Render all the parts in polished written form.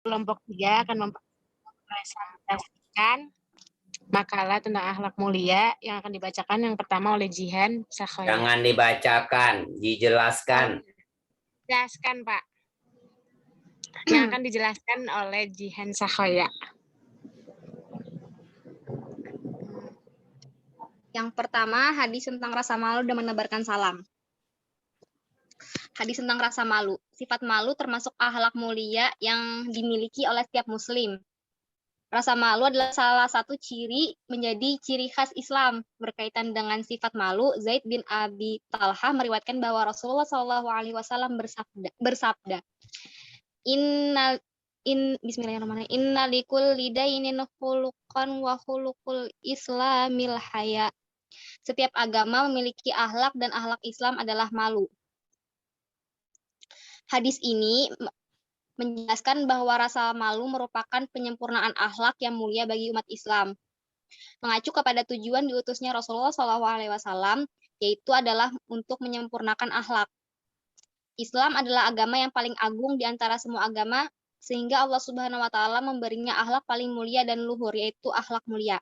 Kelompok 3 akan mempresentasikan makalah tentang akhlak mulia yang akan dibacakan yang pertama oleh Jihan Sakhoya. Jangan dibacakan, dijelaskan. Jelaskan, Pak. Yang akan dijelaskan oleh Jihan Sakhoya. Yang pertama, hadis tentang rasa malu dan menebarkan salam. Hadis tentang rasa malu. Sifat malu termasuk akhlak mulia yang dimiliki oleh setiap muslim. Rasa malu adalah salah satu ciri menjadi ciri khas Islam. Berkaitan dengan sifat malu, Zaid bin Abi Talha meriwayatkan bahwa Rasulullah SAW bersabda, Bismillahirrahmanirrahim. Inna likulli dainin khuluqan wa khuluqul islamil haya. Setiap agama memiliki akhlak dan akhlak Islam adalah malu. Hadis ini menjelaskan bahwa rasa malu merupakan penyempurnaan akhlak yang mulia bagi umat Islam. Mengacu kepada tujuan diutusnya Rasulullah SAW, yaitu adalah untuk menyempurnakan akhlak. Islam adalah agama yang paling agung di antara semua agama, sehingga Allah Subhanahu wa Ta'ala memberinya akhlak paling mulia dan luhur, yaitu akhlak mulia.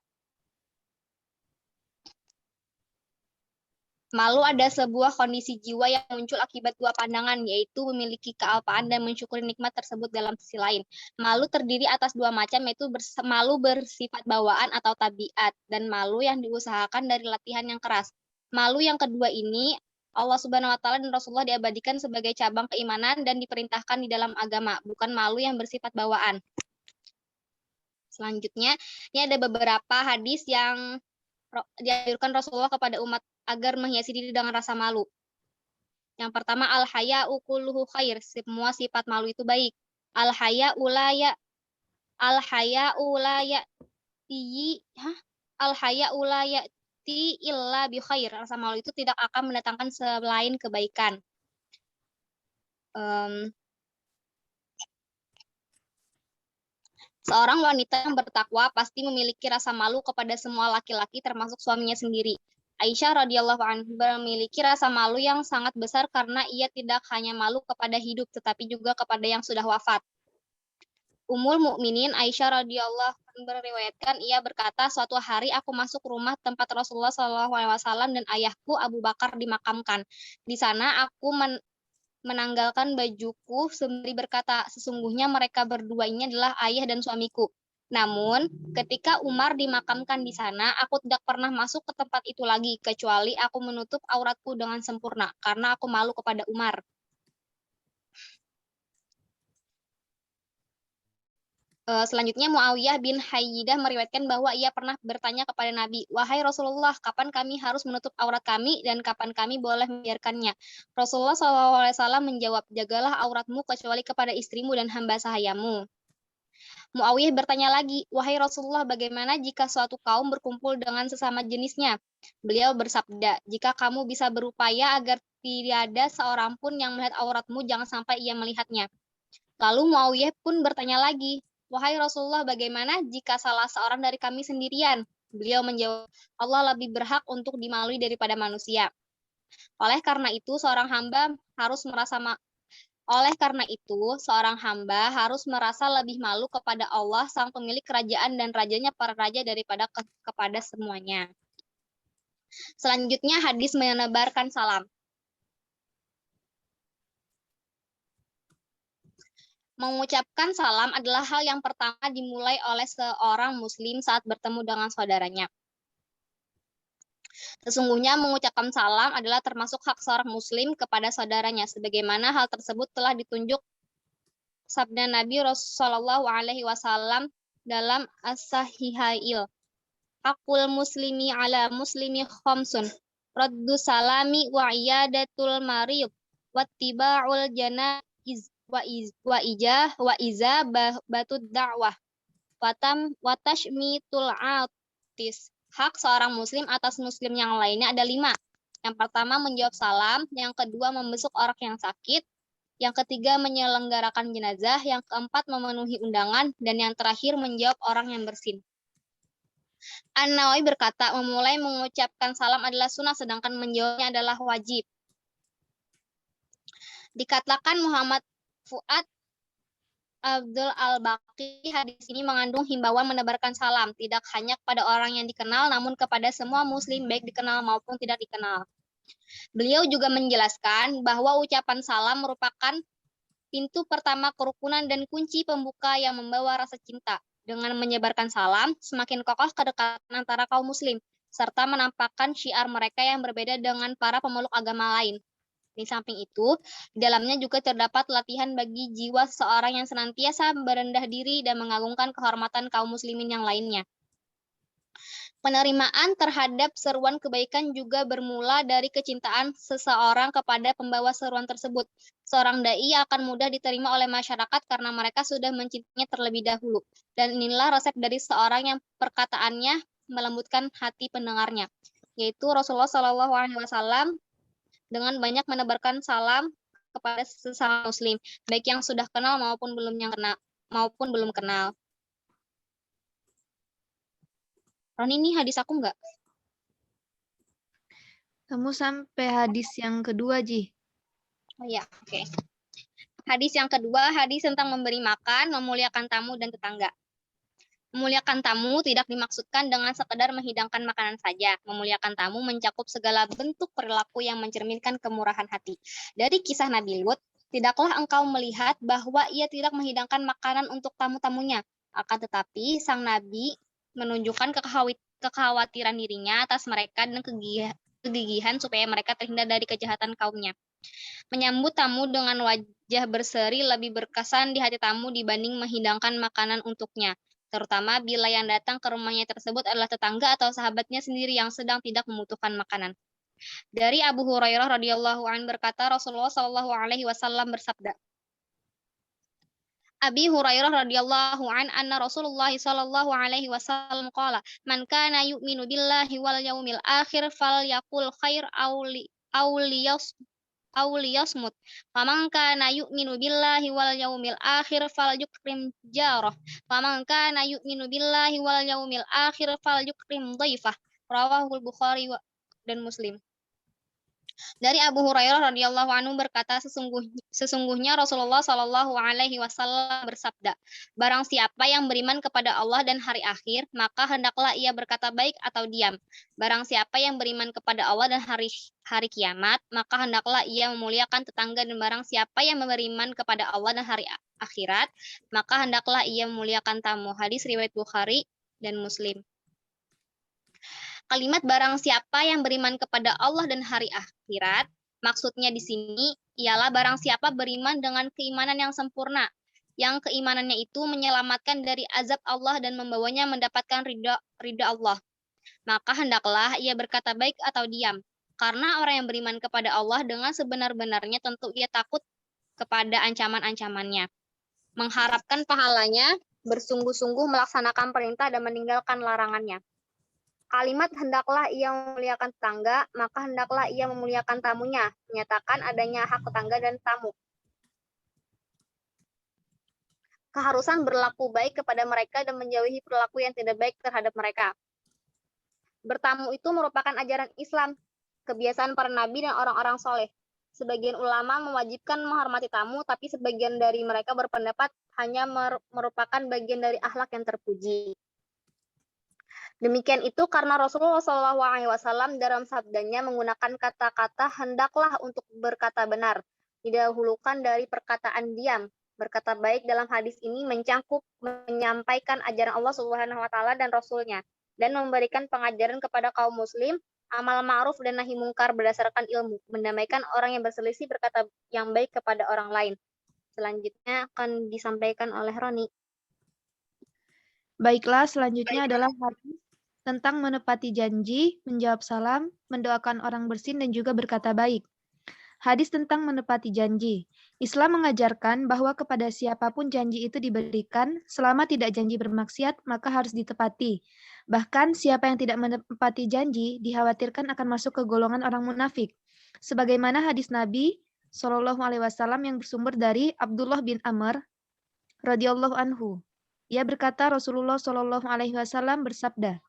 Malu ada sebuah kondisi jiwa yang muncul akibat dua pandangan, yaitu memiliki kealpaan dan mensyukuri nikmat tersebut dalam sisi lain. Malu terdiri atas dua macam, yaitu malu bersifat bawaan atau tabiat, dan malu yang diusahakan dari latihan yang keras. Malu yang kedua ini, Allah Subhanahu wa Ta'ala dan Rasulullah diabadikan sebagai cabang keimanan dan diperintahkan di dalam agama, bukan malu yang bersifat bawaan. Selanjutnya, ini ada beberapa hadis yang dianjurkan Rasulullah kepada umat agar menghiasi diri dengan rasa malu. Yang pertama, al-haya'u kulluhu khair. Semua sifat malu itu baik. Al-haya'u la ya'ti illa bi khair. Rasa malu itu tidak akan mendatangkan selain kebaikan. Seorang wanita yang bertakwa pasti memiliki rasa malu kepada semua laki-laki termasuk suaminya sendiri. Aisyah radhiyallahu anha memiliki rasa malu yang sangat besar karena ia tidak hanya malu kepada hidup tetapi juga kepada yang sudah wafat. Ummul Mukminin Aisyah radhiyallahu anha meriwayatkan, ia berkata, suatu hari aku masuk rumah tempat Rasulullah SAW dan ayahku Abu Bakar dimakamkan. Di sana aku menanggalkan bajuku sembari berkata, sesungguhnya mereka berdua ini adalah ayah dan suamiku. Namun, ketika Umar dimakamkan di sana, aku tidak pernah masuk ke tempat itu lagi, kecuali aku menutup auratku dengan sempurna, karena aku malu kepada Umar. Selanjutnya, Muawiyah bin Hayyidah meriwayatkan bahwa ia pernah bertanya kepada Nabi, wahai Rasulullah, kapan kami harus menutup aurat kami dan kapan kami boleh membiarkannya? Rasulullah SAW menjawab, jagalah auratmu kecuali kepada istrimu dan hamba sahayamu. Muawiyah bertanya lagi, wahai Rasulullah, bagaimana jika suatu kaum berkumpul dengan sesama jenisnya? Beliau bersabda, jika kamu bisa berupaya agar tidak ada seorang pun yang melihat auratmu, jangan sampai ia melihatnya. Lalu Muawiyah pun bertanya lagi, wahai Rasulullah, bagaimana jika salah seorang dari kami sendirian? Beliau menjawab, Allah lebih berhak untuk dimalui daripada manusia. Oleh karena itu, seorang hamba harus merasa lebih malu kepada Allah, sang pemilik kerajaan dan rajanya para raja daripada kepada semuanya. Selanjutnya, hadis menebarkan salam. Mengucapkan salam adalah hal yang pertama dimulai oleh seorang muslim saat bertemu dengan saudaranya. Sesungguhnya mengucapkan salam adalah termasuk hak seorang muslim kepada saudaranya, sebagaimana hal tersebut telah ditunjuk sabda Nabi Shallallahu Alaihi Wasallam dalam As-Sahihail. Hakul muslimi ala muslimi khamsun, raddu salami wa iyadatul marid, wattiba'ul janaiz, wa iza batud da'wah, watashmitul atis. Hak seorang muslim atas muslim yang lainnya ada 5. Yang pertama menjawab salam, yang kedua membesuk orang yang sakit, yang ketiga menyelenggarakan jenazah, yang keempat memenuhi undangan, dan yang terakhir menjawab orang yang bersin. An-Nawawi berkata, memulai mengucapkan salam adalah sunnah, sedangkan menjawabnya adalah wajib. Dikatakan Muhammad Fuad Abdul Al-Baqi, hadis ini mengandung himbauan menebarkan salam, tidak hanya kepada orang yang dikenal, namun kepada semua muslim, baik dikenal maupun tidak dikenal. Beliau juga menjelaskan bahwa ucapan salam merupakan pintu pertama kerukunan dan kunci pembuka yang membawa rasa cinta. Dengan menyebarkan salam, semakin kokoh kedekatan antara kaum muslim, serta menampakkan syiar mereka yang berbeda dengan para pemeluk agama lain. Di samping itu, di dalamnya juga terdapat latihan bagi jiwa seseorang yang senantiasa merendah diri dan mengagungkan kehormatan kaum muslimin yang lainnya. Penerimaan terhadap seruan kebaikan juga bermula dari kecintaan seseorang kepada pembawa seruan tersebut. Seorang dai akan mudah diterima oleh masyarakat karena mereka sudah mencintainya terlebih dahulu. Dan inilah resep dari seorang yang perkataannya melembutkan hati pendengarnya, yaitu Rasulullah SAW dengan banyak menebarkan salam kepada sesama muslim, baik yang sudah kenal maupun belum kenal. Roni, ini hadis aku nggak? Kamu sampai hadis yang kedua, Ji. Oh iya, oke. Hadis yang kedua, hadis tentang memberi makan, memuliakan tamu dan tetangga. Memuliakan tamu tidak dimaksudkan dengan sekedar menghidangkan makanan saja. Memuliakan tamu mencakup segala bentuk perilaku yang mencerminkan kemurahan hati. Dari kisah Nabi Lut, tidaklah engkau melihat bahwa ia tidak menghidangkan makanan untuk tamu-tamunya. Akan tetapi, sang Nabi menunjukkan kekhawatiran dirinya atas mereka dan kegigihan supaya mereka terhindar dari kejahatan kaumnya. Menyambut tamu dengan wajah berseri lebih berkesan di hati tamu dibanding menghidangkan makanan untuknya, terutama bila yang datang ke rumahnya tersebut adalah tetangga atau sahabatnya sendiri yang sedang tidak membutuhkan makanan. Dari Abu Hurairah radhiyallahu anhu berkata, Rasulullah shallallahu alaihi wasallam bersabda, Abi Hurairah radhiyallahu an anna Rasulullah sallallahu alaihi wasallam qala man kana yu'minu billahi wal yaumil akhir falyaqul khair aw liyasmut faman kana yu'minu billahi wal yaumil akhir falyukrim jarah faman kana yu'minu billahi wal yaumil akhir falyukrim dhaifah. Rawahul Bukhari dan Muslim. Dari Abu Hurairah radhiyallahu anhu berkata, sesungguhnya Rasulullah Shallallahu alaihi wasallam bersabda, barang siapa yang beriman kepada Allah dan hari akhir, maka hendaklah ia berkata baik atau diam. Barang siapa yang beriman kepada Allah dan hari kiamat, maka hendaklah ia memuliakan tetangga, dan barang siapa yang beriman kepada Allah dan hari akhirat, maka hendaklah ia memuliakan tamu. Hadis riwayat Bukhari dan Muslim. Kalimat barang siapa yang beriman kepada Allah dan hari akhirat, maksudnya di sini ialah barang siapa beriman dengan keimanan yang sempurna, yang keimanannya itu menyelamatkan dari azab Allah dan membawanya mendapatkan ridha Allah. Maka hendaklah ia berkata baik atau diam, karena orang yang beriman kepada Allah dengan sebenar-benarnya tentu ia takut kepada ancaman-ancamannya, mengharapkan pahalanya, bersungguh-sungguh melaksanakan perintah dan meninggalkan larangannya. Kalimat hendaklah ia memuliakan tetangga, maka hendaklah ia memuliakan tamunya, menyatakan adanya hak tetangga dan tamu. Keharusan berlaku baik kepada mereka dan menjauhi perilaku yang tidak baik terhadap mereka. Bertamu itu merupakan ajaran Islam, kebiasaan para nabi dan orang-orang soleh. Sebagian ulama mewajibkan menghormati tamu, tapi sebagian dari mereka berpendapat hanya merupakan bagian dari akhlak yang terpuji. Demikian itu karena Rasulullah SAW dalam sabdanya menggunakan kata-kata hendaklah untuk berkata benar, didahulukan dari perkataan diam. Berkata baik dalam hadis ini mencakup menyampaikan ajaran Allah SWT dan Rasulnya, dan memberikan pengajaran kepada kaum muslim, amal ma'ruf dan nahi mungkar berdasarkan ilmu, mendamaikan orang yang berselisih, berkata yang baik kepada orang lain. Selanjutnya akan disampaikan oleh Roni. Baiklah, selanjutnya adalah hadis tentang menepati janji, menjawab salam, mendoakan orang bersin, dan juga berkata baik. Hadis tentang menepati janji. Islam mengajarkan bahwa kepada siapapun janji itu diberikan, selama tidak janji bermaksiat, maka harus ditepati. Bahkan siapa yang tidak menepati janji, dikhawatirkan akan masuk ke golongan orang munafik. Sebagaimana hadis Nabi SAW yang bersumber dari Abdullah bin Amr radhiyallahu anhu. Ia berkata, Rasulullah SAW bersabda,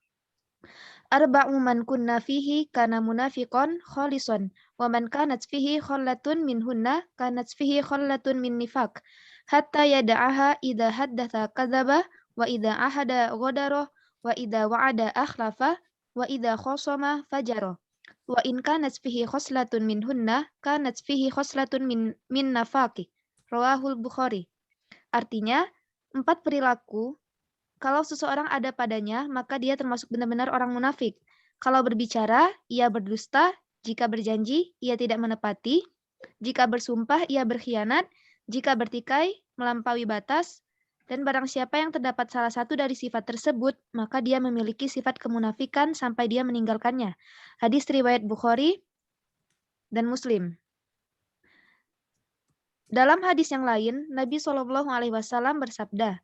Arba'u man kunna fihi kana munafiqon kholison, wa man kanat fihi khollatun minhunna kanat fihi khollatun min nifaq. hatta yada'aha idza haddatsa kadzaba wa idza ahada ghadara wa idza wa'ada akhlafa wa idza khasama fajara wa in kanat fihi khoslatun minhunna kanat fihi khoslatun min nafaqi. Rawahul Bukhari. Artinya, 4 perilaku kalau seseorang ada padanya, maka dia termasuk benar-benar orang munafik. Kalau berbicara, ia berdusta. Jika berjanji, ia tidak menepati. Jika bersumpah, ia berkhianat. Jika bertikai, melampaui batas. Dan barang siapa yang terdapat salah satu dari sifat tersebut, maka dia memiliki sifat kemunafikan sampai dia meninggalkannya. Hadis riwayat Bukhari dan Muslim. Dalam hadis yang lain, Nabi SAW bersabda,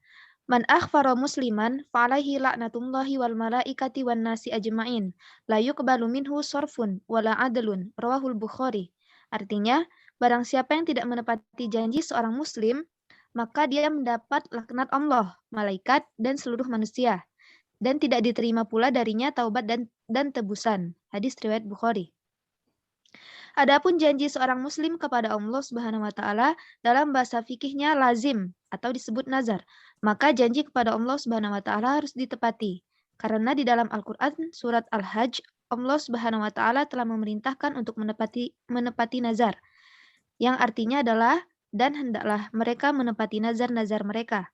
"Man akhfara musliman fa'alaihi la'natullahi wal malaikati wan nasi ajma'in. La yuqbalu minhu sarfun wala adlun." Rawahul Bukhari. Artinya, barang siapa yang tidak menepati janji seorang muslim, maka dia mendapat laknat Allah, malaikat, dan seluruh manusia. Dan tidak diterima pula darinya taubat dan tebusan. Hadis riwayat Bukhari. Adapun janji seorang muslim kepada Allah Subhanahu wa taala dalam bahasa fikihnya lazim atau disebut nazar, maka janji kepada Allah Subhanahu wa taala harus ditepati. Karena di dalam Al-Qur'an surat Al-Hajj, Allah Subhanahu wa taala telah memerintahkan untuk menepati nazar, yang artinya adalah dan hendaklah mereka menepati nazar-nazar mereka.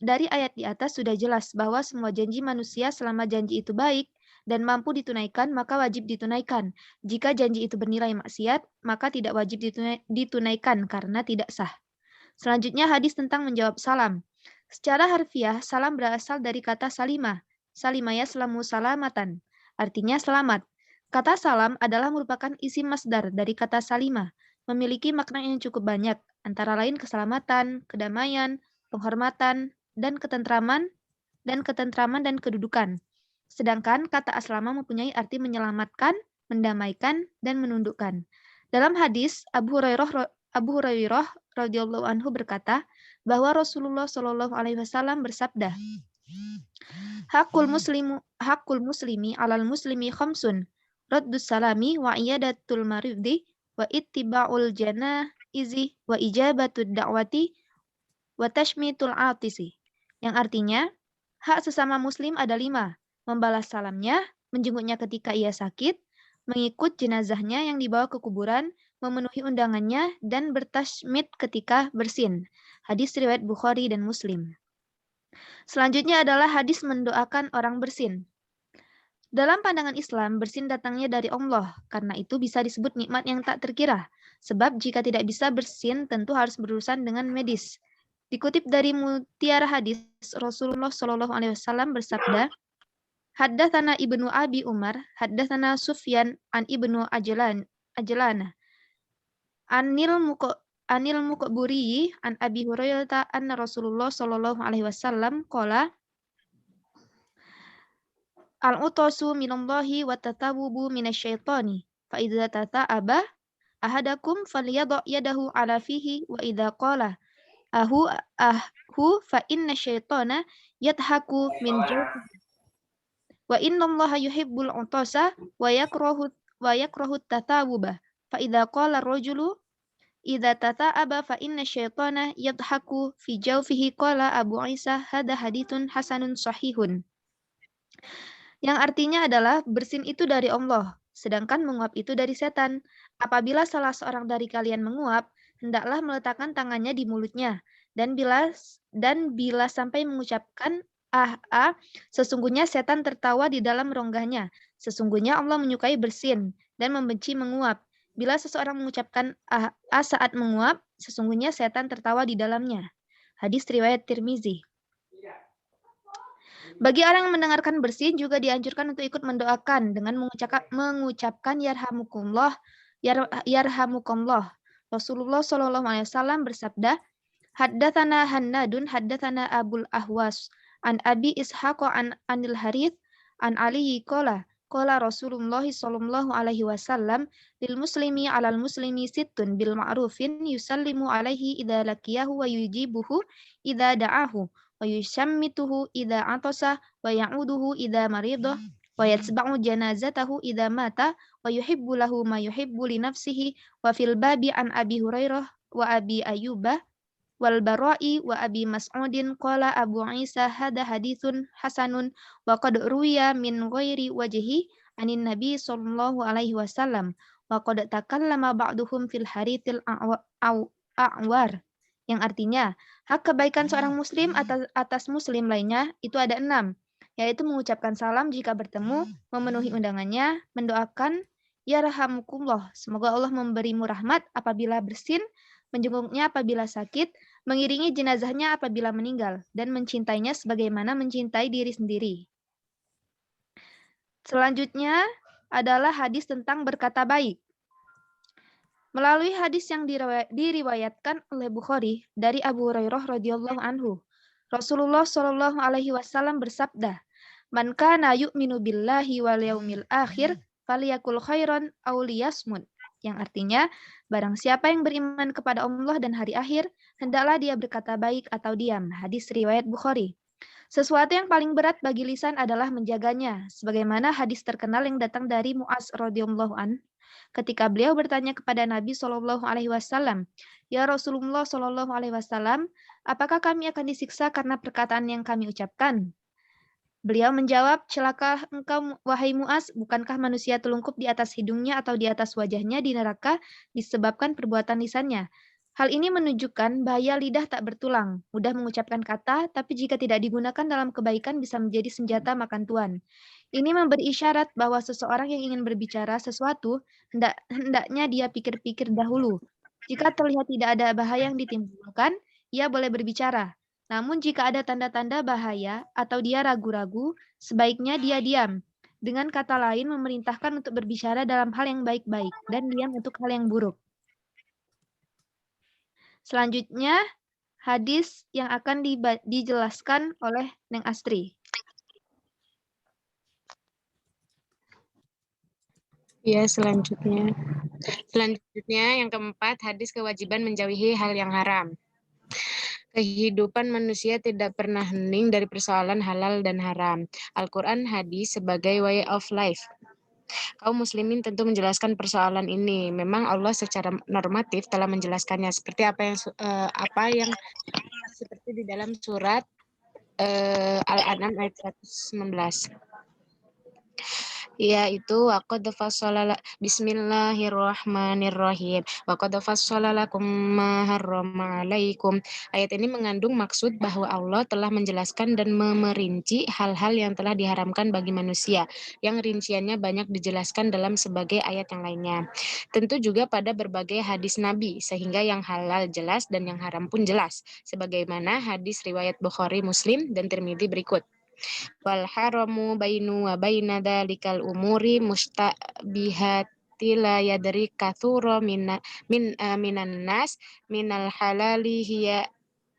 Dari ayat di atas sudah jelas bahwa semua janji manusia selama janji itu baik dan mampu ditunaikan, maka wajib ditunaikan. Jika janji itu bernilai maksiat, maka tidak wajib ditunaikan karena tidak sah. Selanjutnya hadis tentang menjawab salam. Secara harfiah, salam berasal dari kata salimah. Salimah yaslamu salamatan. Artinya selamat. Kata salam adalah merupakan isim masdar dari kata salimah. Memiliki makna yang cukup banyak, antara lain keselamatan, kedamaian, penghormatan, dan ketentraman dan kedudukan. Sedangkan kata aslama mempunyai arti menyelamatkan, mendamaikan, dan menundukkan. Dalam hadis, Abu Hurairah radhiyallahu anhu berkata bahwa Rasulullah Shallallahu alaihi wasallam bersabda, Hakul muslimi alal muslimi khamsun, raddus salami wa iyadatul maridi wa ittiba'ul janaizi wa ijabatud da'wati wa tashmitul atisi. Yang artinya, hak sesama muslim ada 5. Membalas salamnya, menjenguknya ketika ia sakit, mengikut jenazahnya yang dibawa ke kuburan, memenuhi undangannya, dan bertashmid ketika bersin. Hadis riwayat Bukhari dan Muslim. Selanjutnya adalah hadis mendoakan orang bersin. Dalam pandangan Islam, bersin datangnya dari Allah, karena itu bisa disebut nikmat yang tak terkira. Sebab jika tidak bisa bersin, tentu harus berurusan dengan medis. Dikutip dari Mutiara Hadis, Rasulullah SAW bersabda, Haddatsana Ibnu Abi Umar, haddatsana Sufyan an Ibnu Ajlana. Anil Muqburi an Abi Hurairah anna Rasulullah sallallahu alaihi wasallam qala Al-utasu minallahi wa tatawubu minasyaitani fa idza tata'aba ahadakum falyadha yadahu ala fihi wa idza qala ahu fa inna syaitana yadhaku min jawfihi wa innallaha yuhibbul utasa wa yakrahu tatawuba fa idza qala ar-rajulu idza tata'aba fa inna syaitana yadhaku fi jawfihi qala Abu Isa hadza haditsun hasanun sahihun. Yang artinya adalah bersin itu dari Allah, sedangkan menguap itu dari setan. Apabila salah seorang dari kalian menguap, hendaklah meletakkan tangannya di mulutnya, dan bila sampai mengucapkan sesungguhnya setan tertawa di dalam rongganya. Sesungguhnya Allah menyukai bersin dan membenci menguap. Bila seseorang mengucapkan saat menguap, sesungguhnya setan tertawa di dalamnya. Hadis riwayat Tirmizi. Bagi orang yang mendengarkan bersin juga dianjurkan untuk ikut mendoakan dengan mengucapkan yarhamukumullah. Rasulullah sallallahu alaihi wasallam bersabda, Haddatsana Hannadun haddatsana Abul Ahwas an Abi Ishaq anil Harith an Ali qala Rasulullah sallallahu alaihi wasallam lil muslimi 'alal muslimi sittun bil ma'rufin yusallimu alaihi idza laqiyahu wa yujibuhu idza da'ahu wa yushammituhu idza atasa wa ya'uduhu idza marida wa yatsba'u janazatahu idza mata wa yuhibbu lahu ma yuhibbu li nafsihi wa fil babi an Abi Hurairah wa Abi Ayyubah wal Bara'i wa Abi Mas'udin qala Abu Isa hada haditsun hasanun wa qad ruwiya min ghairi wajhi anin Nabi sallallahu alaihi wasallam wa qad takallama ba'duhum fil harithil a'war, yang artinya hak kebaikan seorang muslim atas muslim lainnya itu ada 6, yaitu mengucapkan salam jika bertemu, memenuhi undangannya, mendoakan ya rahamukumullah, semoga Allah memberimu rahmat apabila bersin, menjenguknya apabila sakit, mengiringi jenazahnya apabila meninggal, dan mencintainya sebagaimana mencintai diri sendiri. Selanjutnya adalah hadis tentang berkata baik. Melalui hadis yang diriwayatkan oleh Bukhari dari Abu Hurairah radhiyallahu anhu, Rasulullah shallallahu alaihi wasallam bersabda, "Man kana yu'minu billahi wal yaumil akhir falyakul khairan aw liyasmut." Yang artinya, barang siapa yang beriman kepada Allah dan hari akhir, hendaklah dia berkata baik atau diam. Hadis riwayat Bukhari. Sesuatu yang paling berat bagi lisan adalah menjaganya, sebagaimana hadis terkenal yang datang dari Mu'az radhiyallahu an, ketika beliau bertanya kepada Nabi Shallallahu alaihi wasallam, "Ya Rasulullah Shallallahu alaihi wasallam, apakah kami akan disiksa karena perkataan yang kami ucapkan?" Beliau menjawab, "Celaka engkau, wahai Mu'az, bukankah manusia telungkup di atas hidungnya atau di atas wajahnya di neraka disebabkan perbuatan lisannya? Hal ini menunjukkan bahaya lidah tak bertulang, mudah mengucapkan kata, tapi jika tidak digunakan dalam kebaikan bisa menjadi senjata makan tuan. Ini memberi isyarat bahwa seseorang yang ingin berbicara sesuatu, hendaknya dia pikir-pikir dahulu. Jika terlihat tidak ada bahaya yang ditimbulkan, ia boleh berbicara. Namun jika ada tanda-tanda bahaya atau dia ragu-ragu, sebaiknya dia diam. Dengan kata lain, memerintahkan untuk berbicara dalam hal yang baik-baik dan diam untuk hal yang buruk." Selanjutnya, hadis yang akan dijelaskan oleh Neng Astri. Ya, selanjutnya yang keempat, hadis kewajiban menjauhi hal yang haram. Kehidupan manusia tidak pernah hening dari persoalan halal dan haram. Al-Quran hadis sebagai way of life. Kaum muslimin tentu menjelaskan persoalan ini. Memang Allah secara normatif telah menjelaskannya seperti apa yang seperti di dalam surat Al-An'am ayat 119. Yaitu waqad fassala bismillahirrahmanirrahim waqad fassala lakum ma harrama alaikum. Ayat ini mengandung maksud bahwa Allah telah menjelaskan dan memerinci hal-hal yang telah diharamkan bagi manusia, yang rinciannya banyak dijelaskan dalam sebagai ayat yang lainnya. Tentu juga pada berbagai hadis Nabi, sehingga yang halal jelas dan yang haram pun jelas, sebagaimana hadis riwayat Bukhari, Muslim, dan Tirmidzi berikut. Wal haramu bainu wa baina dalikal umuri mustabihati la yadri katsura minan nas minal halali hiya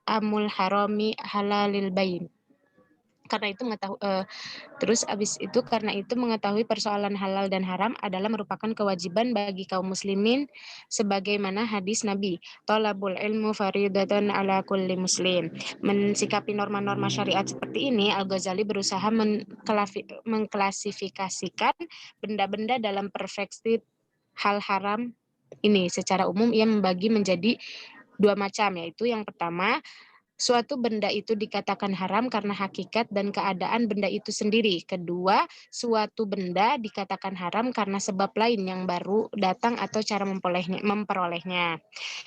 amul harami halalil bain. Karena itu mengetahui persoalan halal dan haram adalah merupakan kewajiban bagi kaum muslimin sebagaimana hadis Nabi, talabul ilmu faridatun ala kulli muslim. Mensikapi norma-norma syariat seperti ini, Al-Ghazali berusaha mengklasifikasikan benda-benda dalam perspektif hal haram ini. Secara umum ia membagi menjadi 2 macam, yaitu yang pertama, suatu benda itu dikatakan haram karena hakikat dan keadaan benda itu sendiri. Kedua, suatu benda dikatakan haram karena sebab lain yang baru datang atau cara memperolehnya.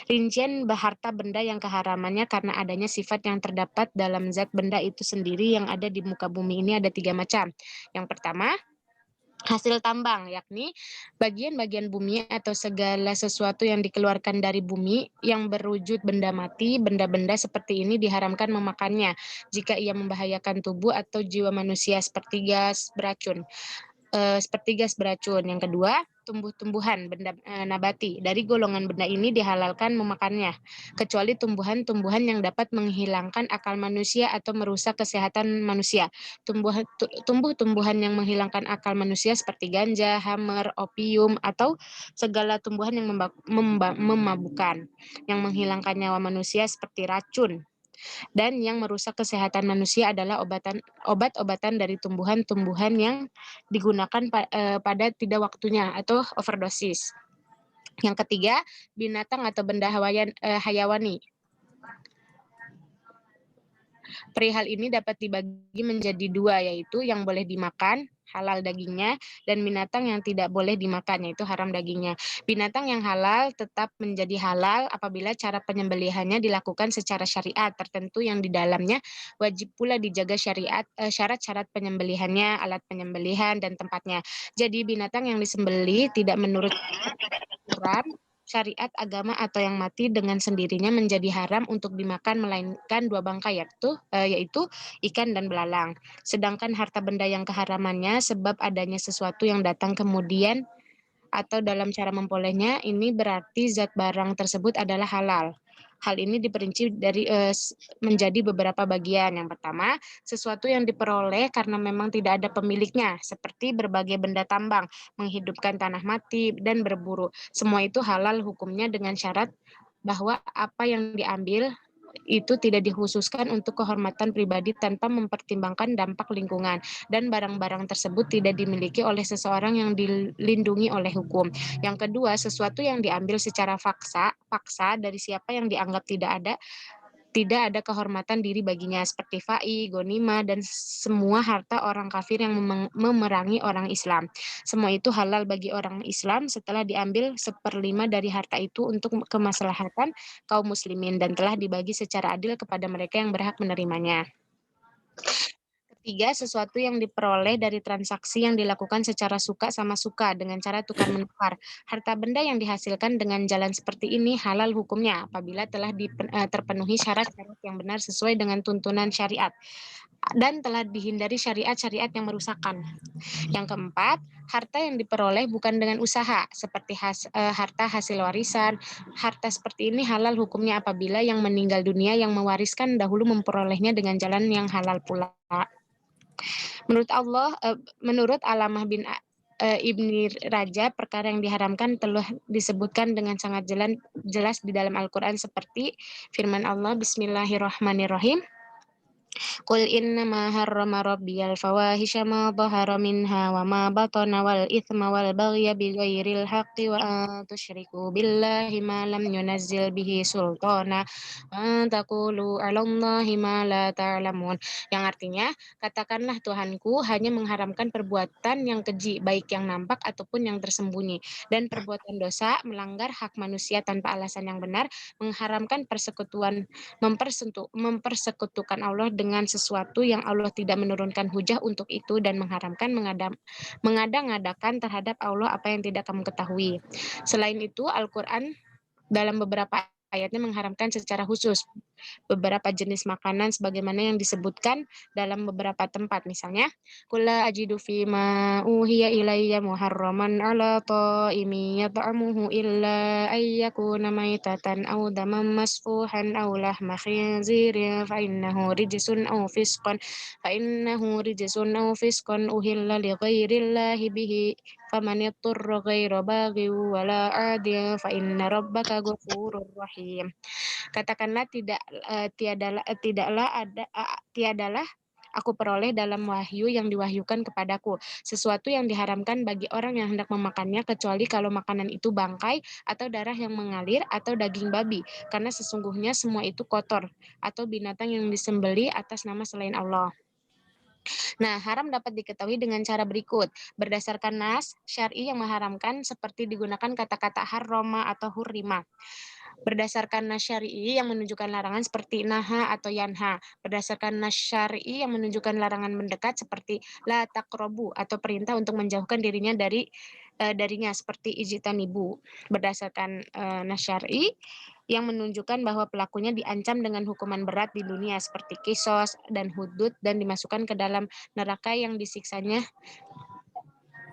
Rincian harta benda yang keharamannya karena adanya sifat yang terdapat dalam zat benda itu sendiri yang ada di muka bumi ini ada 3 macam. Yang pertama, hasil tambang, yakni bagian-bagian bumi atau segala sesuatu yang dikeluarkan dari bumi yang berwujud benda mati. Benda-benda seperti ini diharamkan memakannya jika ia membahayakan tubuh atau jiwa manusia seperti gas beracun. Yang kedua, tumbuh-tumbuhan benda nabati. Dari golongan benda ini dihalalkan memakannya, kecuali tumbuhan-tumbuhan yang dapat menghilangkan akal manusia atau merusak kesehatan manusia. Tumbuh-tumbuhan yang menghilangkan akal manusia seperti ganja, hammer, opium, atau segala tumbuhan yang memabukkan, yang menghilangkan nyawa manusia seperti racun. Dan yang merusak kesehatan manusia adalah obat-obatan dari tumbuhan-tumbuhan yang digunakan pada tidak waktunya atau overdosis. Yang ketiga, binatang atau benda hayawani. Perihal ini dapat dibagi menjadi dua, yaitu yang boleh dimakan, halal dagingnya, dan binatang yang tidak boleh dimakan, yaitu haram dagingnya. Binatang yang halal tetap menjadi halal apabila cara penyembelihannya dilakukan secara syariat tertentu yang di dalamnya wajib pula dijaga syarat-syarat penyembelihannya, alat penyembelihan, dan tempatnya. Jadi binatang yang disembelih tidak menurut aturan syariat agama atau yang mati dengan sendirinya menjadi haram untuk dimakan melainkan dua bangkai, yaitu ikan dan belalang. Sedangkan harta benda yang keharamannya sebab adanya sesuatu yang datang kemudian atau dalam cara memperolehnya, ini berarti zat barang tersebut adalah halal. Hal ini diperinci menjadi beberapa bagian. Yang pertama, sesuatu yang diperoleh karena memang tidak ada pemiliknya, seperti berbagai benda tambang, menghidupkan tanah mati, dan berburu. Semua itu halal hukumnya dengan syarat bahwa apa yang diambil itu tidak dikhususkan untuk kehormatan pribadi tanpa mempertimbangkan dampak lingkungan, dan barang-barang tersebut tidak dimiliki oleh seseorang yang dilindungi oleh hukum. Yang kedua, sesuatu yang diambil secara paksa dari siapa yang dianggap tidak ada kehormatan diri baginya, seperti fai, gonima, dan semua harta orang kafir yang memerangi orang Islam. Semua itu halal bagi orang Islam setelah diambil 1/5 dari harta itu untuk kemaslahatan kaum muslimin dan telah dibagi secara adil kepada mereka yang berhak menerimanya. Ketiga, sesuatu yang diperoleh dari transaksi yang dilakukan secara suka sama suka dengan cara tukar-menukar. Harta benda yang dihasilkan dengan jalan seperti ini halal hukumnya apabila telah terpenuhi syarat-syarat yang benar sesuai dengan tuntunan syariat dan telah dihindari syariat-syariat yang merusakkan. Yang keempat, harta yang diperoleh bukan dengan usaha, seperti harta hasil warisan. Harta seperti ini halal hukumnya apabila yang meninggal dunia yang mewariskan dahulu memperolehnya dengan jalan yang halal pula. Menurut Alamah bin Ibni Rajab, perkara yang diharamkan telah disebutkan dengan sangat jelas di dalam Al-Quran seperti firman Allah, Bismillahirrahmanirrahim. Qul innama harrama rabbiyal fawahisha ma dhahara minha wa ma batana wal ithma wal baghya bighairil haqqi wa an tusyriku billahi ma lam yunazzil bihi sultana wa an taqulu 'alallahi ma la ta'lamun. Yang artinya, katakanlah Tuhanku hanya mengharamkan perbuatan yang keji, baik yang nampak ataupun yang tersembunyi, dan perbuatan dosa, melanggar hak manusia tanpa alasan yang benar, mengharamkan mempersekutukan Allah dengan sesuatu yang Allah tidak menurunkan hujah untuk itu, dan mengharamkan mengada-ngadakan terhadap Allah apa yang tidak kamu ketahui. Selain itu, Al-Quran dalam beberapa ayatnya mengharamkan secara khusus beberapa jenis makanan sebagaimana yang disebutkan dalam beberapa tempat. Misalnya, qul la ajidu fima uhiya ilayya muharraman ala ta'imin yat'amuhu illa ayyakuna maitatan aw daman masfuhan aw lahma khinzirin fa innahu rijsun aw fisqan uhilla li ghairillahi bihi faman yattara ghaira baghin wala 'adin fa inna rabbaka ghafurur rahim. Katakanlah tiadalah aku peroleh dalam wahyu yang diwahyukan kepadaku sesuatu yang diharamkan bagi orang yang hendak memakannya, kecuali kalau makanan itu bangkai atau darah yang mengalir atau daging babi, karena sesungguhnya semua itu kotor, atau binatang yang disembelih atas nama selain Allah. Nah, haram dapat diketahui dengan cara berikut. Berdasarkan nas syar'i yang mengharamkan, seperti digunakan kata-kata harroma atau hurrima. Berdasarkan nas syar'i yang menunjukkan larangan, seperti naha atau yanha. Berdasarkan nas syar'i yang menunjukkan larangan mendekat, seperti la taqrabu atau perintah untuk menjauhkan dirinya darinya, seperti ijtanibu. Berdasarkan nas syar'i yang menunjukkan bahwa pelakunya diancam dengan hukuman berat di dunia, seperti kisos dan hudud, dan dimasukkan ke dalam neraka yang disiksanya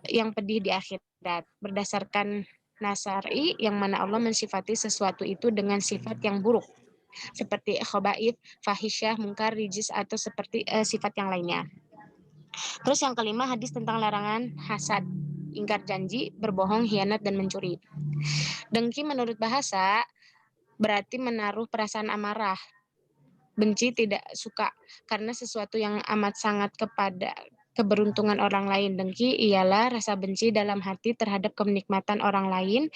yang pedih di akhirat. Berdasarkan nasari yang mana Allah mensifati sesuatu itu dengan sifat yang buruk, seperti khobaith, fahisyah, mungkar, rijis, atau seperti sifat yang lainnya. Terus yang kelima, hadis tentang larangan hasad, ingkar janji, berbohong, khianat, dan mencuri. Dengki menurut bahasa berarti menaruh perasaan amarah, benci, tidak suka karena sesuatu yang amat sangat keberuntungan orang lain. Dengki ialah rasa benci dalam hati terhadap kenikmatan orang lain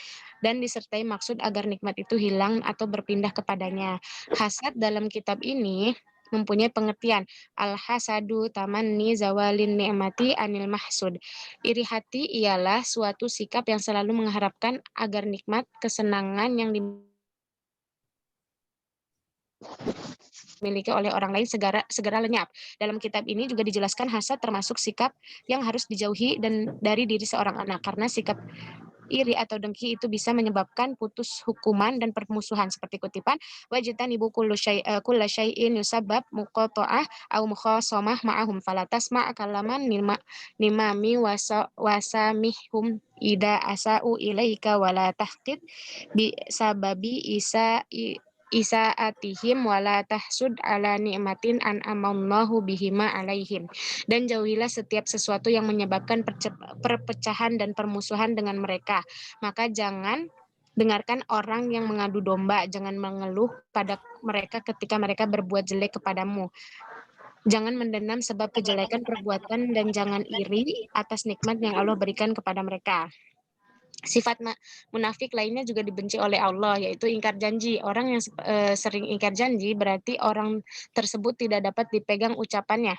dan disertai maksud agar nikmat itu hilang atau berpindah kepadanya. Hasad dalam kitab ini mempunyai pengertian al-hasadu tamanni zawalin ni'mati anil mahsud. Iri hati ialah suatu sikap yang selalu mengharapkan agar nikmat, kesenangan yang dimiliki oleh orang lain segera lenyap. Dalam kitab ini juga dijelaskan hasad termasuk sikap yang harus dijauhi dan dari diri seorang anak, karena sikap iri atau dengki itu bisa menyebabkan putus hukuman dan permusuhan, seperti kutipan wajtanibu kulla syai'in yusabbab muqata'ah au mukhasamah ma'ahum falatasma' kalaman nimami wasamihum ida asa'u ilaika wala tahqid bi sababi isaatihim wala tahsud ala ni'matin an'amallahu bihima alaihim. Dan jauhilah setiap sesuatu yang menyebabkan perpecahan dan permusuhan dengan mereka. Maka jangan dengarkan orang yang mengadu domba, jangan mengeluh pada mereka ketika mereka berbuat jelek kepadamu. Jangan mendendam sebab kejelekan perbuatan dan jangan iri atas nikmat yang Allah berikan kepada mereka. Sifat munafik lainnya juga dibenci oleh Allah, yaitu ingkar janji. Orang yang sering ingkar janji berarti orang tersebut tidak dapat dipegang ucapannya.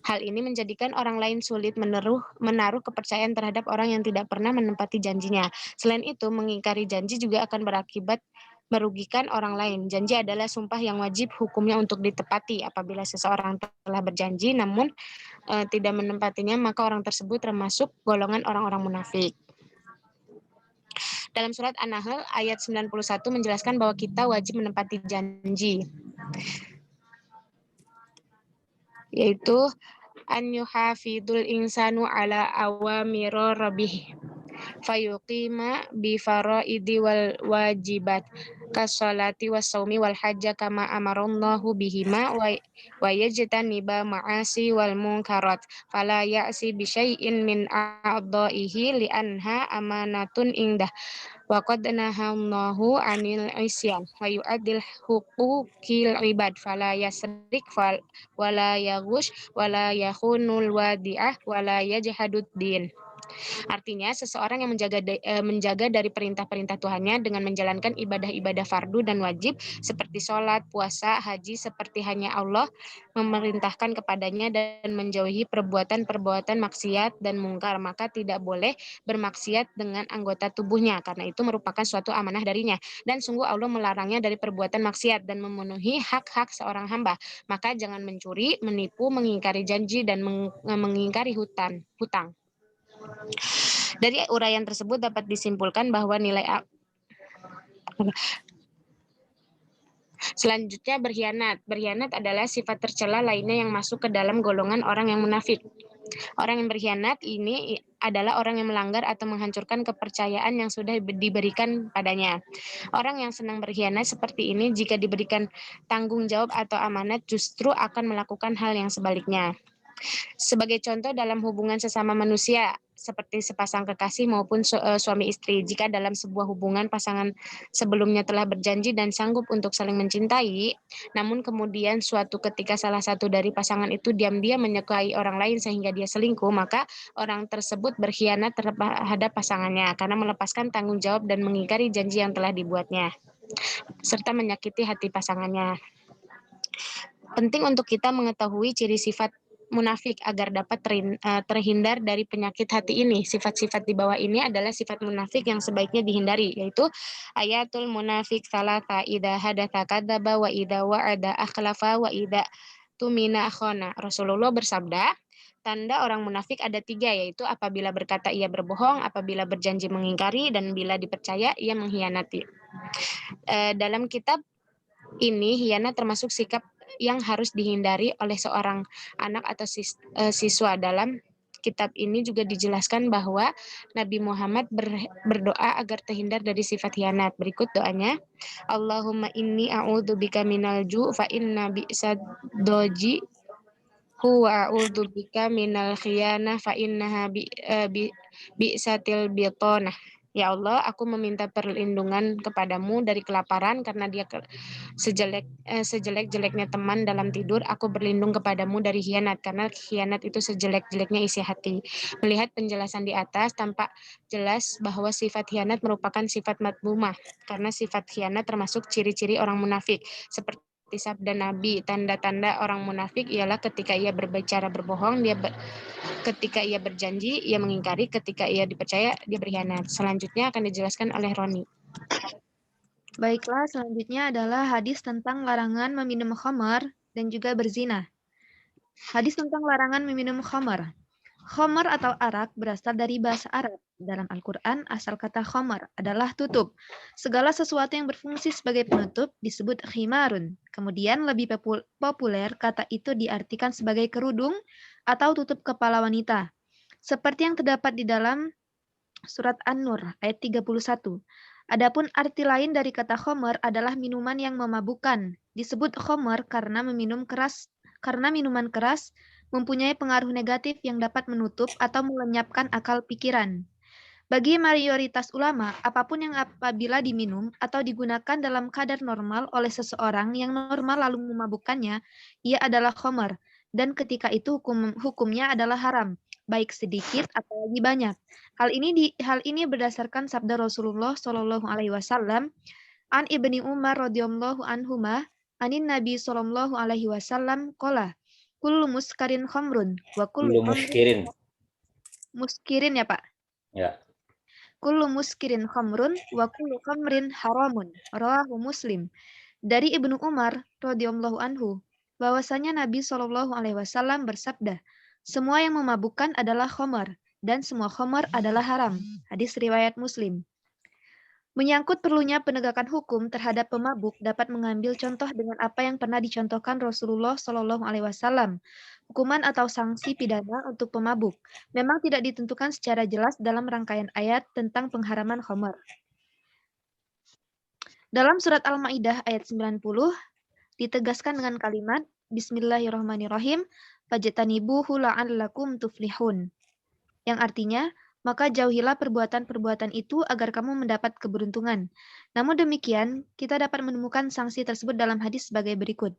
Hal ini menjadikan orang lain sulit menaruh kepercayaan terhadap orang yang tidak pernah menepati janjinya. Selain itu, mengingkari janji juga akan berakibat merugikan orang lain. Janji adalah sumpah yang wajib hukumnya untuk ditepati. Apabila seseorang telah berjanji namun tidak menepatinya, maka orang tersebut termasuk golongan orang-orang munafik. Dalam surat An-Nahl ayat 91 menjelaskan bahwa kita wajib menepati janji, yaitu an yuhafidul insanu ala awamiro rabbih fayuqima bi faraidi wal wajibat kasolati wassaumi wal hajja kama amarallahu bihima wa yajtaniba ma'asi wal munkarat fala ya'si bi syai'in min a'dha'ihi li anha amanatun indah wa qad nahallahu 'anil isyan wa yu'addil huquqil ibad fala yasrik wala yaghush wala yakhunul wadi'ah wala yajhadud din. Artinya, seseorang yang menjaga dari perintah-perintah Tuhannya dengan menjalankan ibadah-ibadah fardu dan wajib seperti sholat, puasa, haji, seperti hanya Allah memerintahkan kepadanya dan menjauhi perbuatan-perbuatan maksiat dan mungkar, maka tidak boleh bermaksiat dengan anggota tubuhnya, karena itu merupakan suatu amanah darinya. Dan sungguh Allah melarangnya dari perbuatan maksiat dan memenuhi hak-hak seorang hamba. Maka jangan mencuri, menipu, mengingkari janji, dan mengingkari hutang. Dari uraian tersebut dapat disimpulkan bahwa selanjutnya berkhianat. Berkhianat adalah sifat tercela lainnya yang masuk ke dalam golongan orang yang munafik. Orang yang berkhianat ini adalah orang yang melanggar atau menghancurkan kepercayaan yang sudah diberikan padanya. Orang yang senang berkhianat seperti ini jika diberikan tanggung jawab atau amanat justru akan melakukan hal yang sebaliknya. Sebagai contoh dalam hubungan sesama manusia, seperti sepasang kekasih maupun suami istri, jika dalam sebuah hubungan pasangan sebelumnya telah berjanji dan sanggup untuk saling mencintai, namun kemudian suatu ketika salah satu dari pasangan itu diam-diam menyukai orang lain sehingga dia selingkuh, maka orang tersebut berkhianat terhadap pasangannya karena melepaskan tanggung jawab dan mengingkari janji yang telah dibuatnya, serta menyakiti hati pasangannya. Penting untuk kita mengetahui ciri sifat munafik agar dapat terhindar dari penyakit hati ini. Sifat-sifat di bawah ini adalah sifat munafik yang sebaiknya dihindari, yaitu ayatul munafik salata idza hadatsa kadzaba wa idza wa'ada akhlafa wa idza tumina khana. Rasulullah bersabda, tanda orang munafik ada 3, yaitu apabila berkata ia berbohong, apabila berjanji mengingkari, dan bila dipercaya ia mengkhianati. Dalam kitab ini, khianat termasuk sikap yang harus dihindari oleh seorang anak atau siswa. Dalam kitab ini juga dijelaskan bahwa Nabi Muhammad berdoa agar terhindar dari sifat khianat. Berikut doanya. Allahumma inni a'udzubika minal ju' fa inna bi'sad doji huwa a'udzubika minal khiyanah fa innaha bi'satil bitonah. Ya Allah, aku meminta perlindungan kepadamu dari kelaparan karena dia sejelek-jeleknya teman dalam tidur. Aku berlindung kepadamu dari khianat karena khianat itu sejelek-jeleknya isi hati. Melihat penjelasan di atas, tampak jelas bahwa sifat khianat merupakan sifat madmumah karena sifat khianat termasuk ciri-ciri orang munafik. Seperti sabda Nabi, tanda-tanda orang munafik ialah ketika ia berbicara berbohong, ketika ia berjanji, ia mengingkari, ketika ia dipercaya, dia berkhianat. Selanjutnya akan dijelaskan oleh Roni. Baiklah, selanjutnya adalah hadis tentang larangan meminum khamar dan juga berzina. Hadis tentang larangan meminum khamar. Khamar atau arak berasal dari bahasa Arab. Dalam Al-Quran, asal kata khamar adalah tutup. Segala sesuatu yang berfungsi sebagai penutup disebut khimarun. Kemudian lebih populer kata itu diartikan sebagai kerudung atau tutup kepala wanita. Seperti yang terdapat di dalam surat An-Nur ayat 31. Adapun arti lain dari kata khamar adalah minuman yang memabukkan. Disebut khamar karena minuman keras mempunyai pengaruh negatif yang dapat menutup atau melenyapkan akal pikiran. Bagi mayoritas ulama, apapun yang apabila diminum atau digunakan dalam kadar normal oleh seseorang yang normal lalu memabukkannya, ia adalah khamar, dan ketika itu hukumnya adalah haram, baik sedikit apalagi banyak. Hal ini berdasarkan sabda Rasulullah Shallallahu Alaihi Wasallam, an Ibni Umar radhiyallahu anhuma, anin Nabi Shallallahu Alaihi Wasallam, qala, kullu muskarin khamrun wa kullu Belum muskirin. muskirin ya Pak. Ya. Kullu muskirin khamrun wa kullu khamrin haramun. Rawahu Muslim. Dari Ibnu Umar radhiyallahu anhu, bahwasanya Nabi Shallallahu alaihi wasallam bersabda, semua yang memabukkan adalah khamar dan semua khamar adalah haram. Hadis riwayat Muslim. Menyangkut perlunya penegakan hukum terhadap pemabuk dapat mengambil contoh dengan apa yang pernah dicontohkan Rasulullah Shallallahu alaihi wasallam. Hukuman atau sanksi pidana untuk pemabuk memang tidak ditentukan secara jelas dalam rangkaian ayat tentang pengharaman khamar. Dalam surat Al-Maidah ayat 90 ditegaskan dengan kalimat Bismillahirrahmanirrahim, fajtanibuhu la'allakum tuflihun. Yang artinya, maka jauhilah perbuatan-perbuatan itu agar kamu mendapat keberuntungan. Namun demikian, kita dapat menemukan sanksi tersebut dalam hadis sebagai berikut.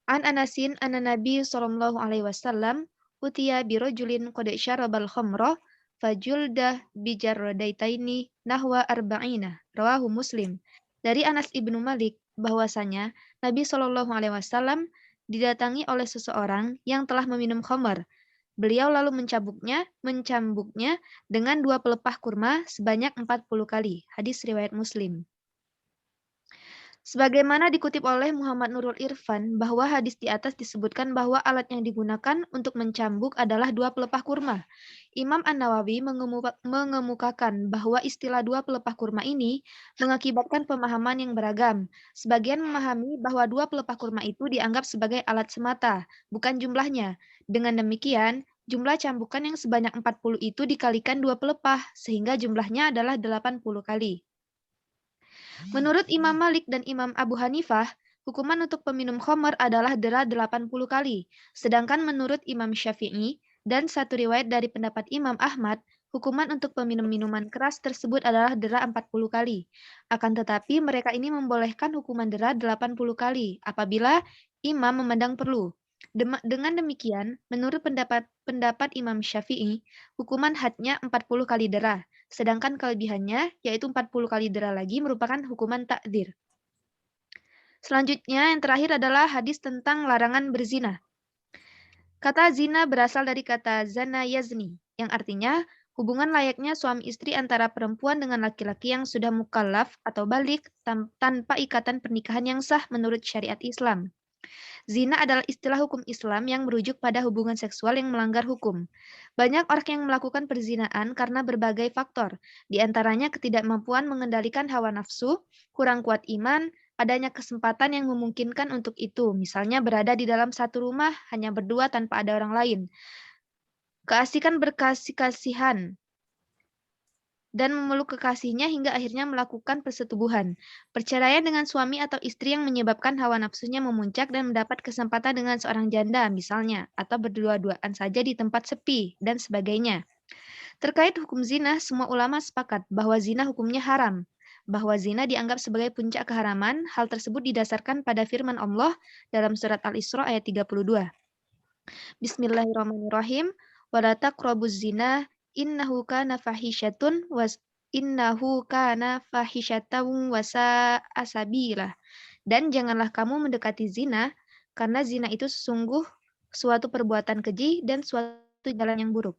An Anasin anna Nabi sallallahu alaihi wasallam utiya birajulin qad syarabal khamra fajuldah bijarradaitaini nahwa arba'ina. Rawahu Muslim. Dari Anas ibnu Malik bahwasanya Nabi sallallahu alaihi wasallam didatangi oleh seseorang yang telah meminum khamar. Beliau lalu mencambuknya dengan 2 pelepah kurma sebanyak 40 kali. Hadis riwayat Muslim. Sebagaimana dikutip oleh Muhammad Nurul Irfan, bahwa hadis di atas disebutkan bahwa alat yang digunakan untuk mencambuk adalah 2 pelepah kurma. Imam An-Nawawi mengemukakan bahwa istilah 2 pelepah kurma ini mengakibatkan pemahaman yang beragam. Sebagian memahami bahwa 2 pelepah kurma itu dianggap sebagai alat semata, bukan jumlahnya. Dengan demikian, jumlah cambukan yang sebanyak 40 itu dikalikan 2 pelepah, sehingga jumlahnya adalah 80 kali. Menurut Imam Malik dan Imam Abu Hanifah, hukuman untuk peminum khamar adalah dera 80 kali. Sedangkan menurut Imam Syafi'i dan satu riwayat dari pendapat Imam Ahmad, hukuman untuk peminum minuman keras tersebut adalah dera 40 kali. Akan tetapi mereka ini membolehkan hukuman dera 80 kali apabila imam memandang perlu. Dengan demikian, menurut pendapat Imam Syafi'i, hukuman hadnya 40 kali dera. Sedangkan kelebihannya, yaitu 40 kali dera lagi, merupakan hukuman takdir. Selanjutnya, yang terakhir adalah hadis tentang larangan berzina. Kata zina berasal dari kata zana yazni, yang artinya hubungan layaknya suami istri antara perempuan dengan laki-laki yang sudah mukallaf atau balik tanpa ikatan pernikahan yang sah menurut syariat Islam. Zina adalah istilah hukum Islam yang merujuk pada hubungan seksual yang melanggar hukum. Banyak orang yang melakukan perzinaan karena berbagai faktor, di antaranya ketidakmampuan mengendalikan hawa nafsu, kurang kuat iman, adanya kesempatan yang memungkinkan untuk itu, misalnya berada di dalam satu rumah hanya berdua tanpa ada orang lain. Keasikan berkasih-kasihan dan memeluk kekasihnya hingga akhirnya melakukan persetubuhan. Perceraian dengan suami atau istri yang menyebabkan hawa nafsunya memuncak dan mendapat kesempatan dengan seorang janda misalnya, atau berdua-duaan saja di tempat sepi, dan sebagainya. Terkait hukum zina, semua ulama sepakat bahwa zina hukumnya haram. Bahwa zina dianggap sebagai puncak keharaman, hal tersebut didasarkan pada firman Allah dalam surat Al-Isra ayat 32. Bismillahirrahmanirrahim. Wala taqrabuz zina innahu kana fahisyatun wasa'a sabila. Dan janganlah kamu mendekati zina, karena zina itu sesungguh suatu perbuatan keji dan suatu jalan yang buruk.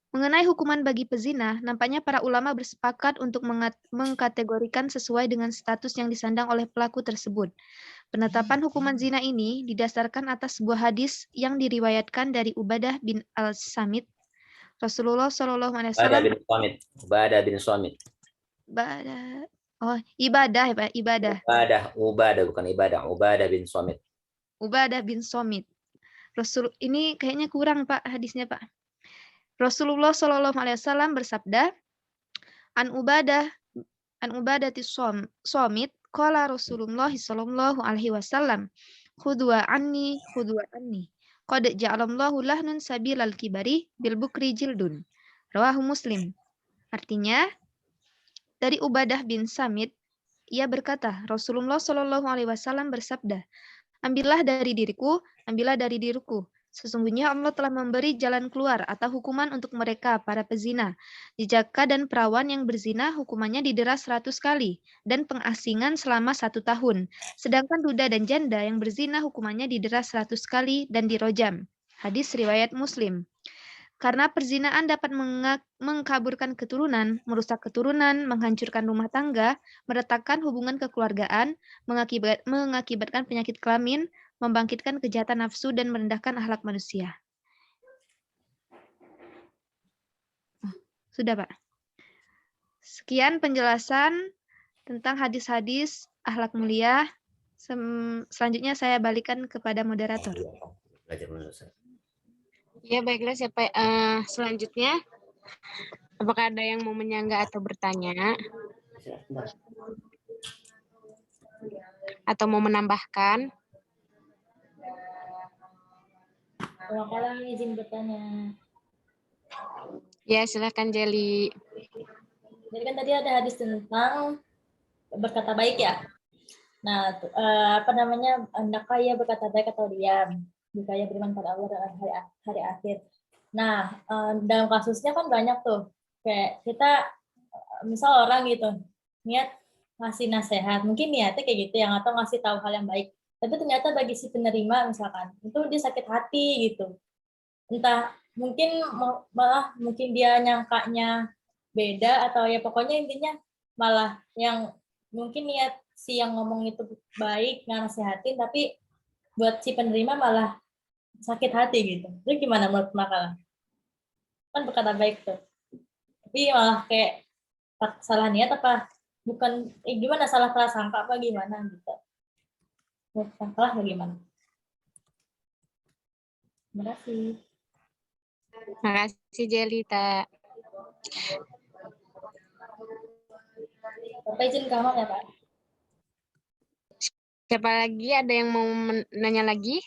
Mengenai hukuman bagi pezina, nampaknya para ulama bersepakat untuk mengkategorikan sesuai dengan status yang disandang oleh pelaku tersebut. Penetapan hukuman zina ini didasarkan atas sebuah hadis yang diriwayatkan dari Ubadah bin Al-Samit. Rasulullah SAW. Ubadah bin Samit. Ubadah bin Samit. Ibadah ya Pak, ibadah. Ubadah bukan ibadah. Ubadah bin Samit. Ubadah bin Samit. Ini kayaknya kurang Pak hadisnya Pak. Rasulullah SAW bersabda, An Ubadati Samit, qala Rasulullah sallallahu alaihi wasallam, khudwa anni. Qad ja'alallahu lahnun sabilal kibari bil bukri jildun. Rawahu Muslim. Artinya, dari Ubadah bin Samit, ia berkata, Rasulullah sallallahu alaihi wasallam bersabda, ambillah dari diriku. Sesungguhnya Allah telah memberi jalan keluar atau hukuman untuk mereka, para pezina. Jejaka dan perawan yang berzina hukumannya didera 100 kali dan pengasingan selama 1 tahun. Sedangkan duda dan janda yang berzina hukumannya didera 100 kali dan dirojam. Hadis riwayat Muslim. Karena perzinaan dapat mengkaburkan keturunan, merusak keturunan, menghancurkan rumah tangga, meretakkan hubungan kekeluargaan, mengakibatkan penyakit kelamin, membangkitkan kejahatan nafsu, dan merendahkan akhlak manusia. Sudah, Pak. Sekian penjelasan tentang hadis-hadis akhlak mulia. Selanjutnya saya balikan kepada moderator. Ya, baiklah. Siapa selanjutnya? Apakah ada yang mau menyanggah atau bertanya? Atau mau menambahkan? Kalau izin bertanya. Ya, silakan Jeli. Jadi kan tadi ada hadis tentang berkata baik ya. Nah, hendakkah ia berkata baik atau diam? Jika ia beriman pada Allah dan hari akhir. Nah, dalam kasusnya kan banyak tuh. Kayak kita, misal orang gitu, niat ngasih nasihat. Mungkin niatnya kayak gitu yang atau ngasih tahu hal yang baik. Tapi ternyata bagi si penerima misalkan, itu dia sakit hati gitu. Entah, mungkin dia nyangkanya beda atau ya pokoknya intinya malah yang mungkin niat si yang ngomong itu baik, nasihatin, tapi buat si penerima malah sakit hati gitu. Itu gimana menurut Makalah? Kan berkata baik tuh. Tapi malah kayak salah niat apa bukan gimana, salah prasangka apa gimana gitu. Menurut Makalah bagaimana? Terima kasih. Terima kasih Jelita. Bapak izin kamar ya Pak. Siapa lagi? Ada yang mau nanya lagi?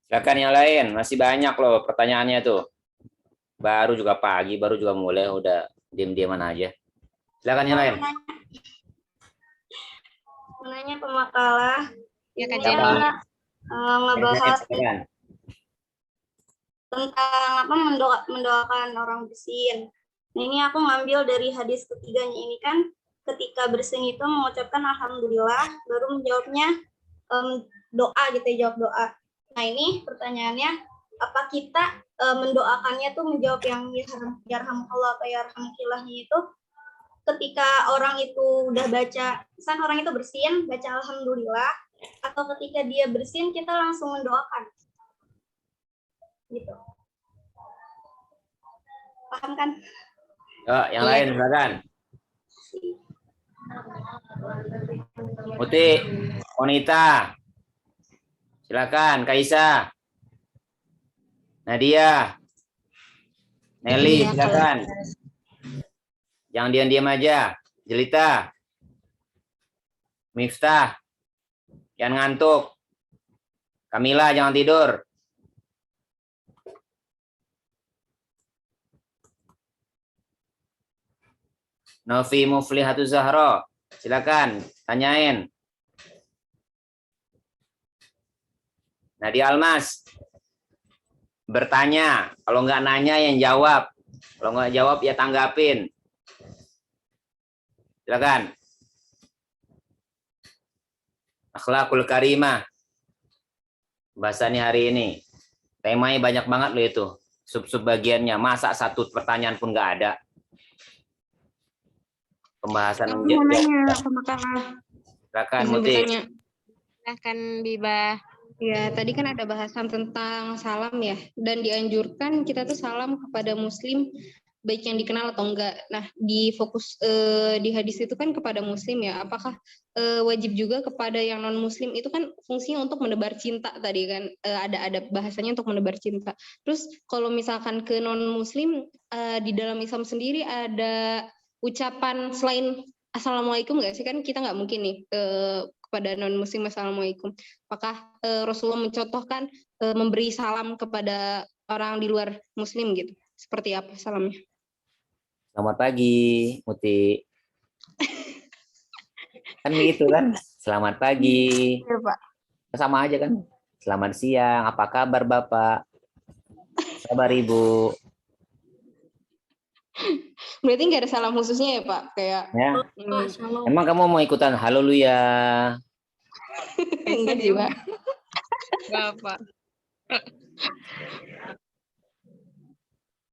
Silakan yang lain, masih banyak loh pertanyaannya tuh. Baru juga pagi, baru juga mulai, udah diam-diaman aja. Silakan yang lain. Menanya pemakalah. Ya, Kak Ini Jeli. ngebahas tentang mendoakan orang bersin. Nah, ini aku ngambil dari hadis ketiganya ini kan, ketika bersin itu mengucapkan alhamdulillah, baru menjawabnya doa gitu, jawab doa. Nah, ini pertanyaannya, apa kita mendoakannya tuh menjawab yang yarhamukallah atau yarhamukillahnya itu ketika orang itu udah baca, misalkan orang itu bersin, baca alhamdulillah, atau ketika dia bersin kita langsung mendoakan. Gitu. Paham kan? Yang lain silakan. Muti, Onita. Silakan, Kaisa. Nadia. Nelly, Iya, silakan. Jangan diam-diam aja. Jelita. Miftah. Jangan ngantuk. Kamila, jangan tidur. Novi Muflihatu Zahra. Silakan, tanyain. Nadia Almas. Bertanya. Kalau nggak nanya, yang jawab. Kalau nggak jawab, ya tanggapin. Silakan. Akhlakul karimah. Bahasanya hari ini. Temanya banyak banget loh itu. Sub-sub bagiannya. Masa satu pertanyaan pun nggak ada. Pembahasan. Aku mau nanya sama kakak. Silakan, Izin Muti. bertanya. Silahkan, Biba. Ya, tadi kan ada bahasan tentang salam ya, dan dianjurkan kita tuh salam kepada muslim baik yang dikenal atau enggak. Nah, di fokus di hadis itu kan kepada muslim ya. Apakah wajib juga kepada yang non muslim? Itu kan fungsinya untuk menebar cinta tadi kan. Ada bahasanya untuk menebar cinta. Terus kalau misalkan ke non muslim di dalam Islam sendiri ada ucapan selain assalamualaikum nggak sih? Kan kita nggak mungkin nih kepada non muslim assalamualaikum. Apakah Rasulullah mencontohkan memberi salam kepada orang di luar muslim gitu? Seperti apa salamnya? Selamat pagi, Muti. Kan begitu kan? Selamat pagi. Iya, Pak. Sama aja kan? Selamat siang. Apa kabar, Bapak? Kabar, Ibu? Berarti nggak ada salam khususnya ya Pak? Kayak Ya. shalom. Emang kamu mau ikutan haleluya? Enggak sih Pak. Bapak.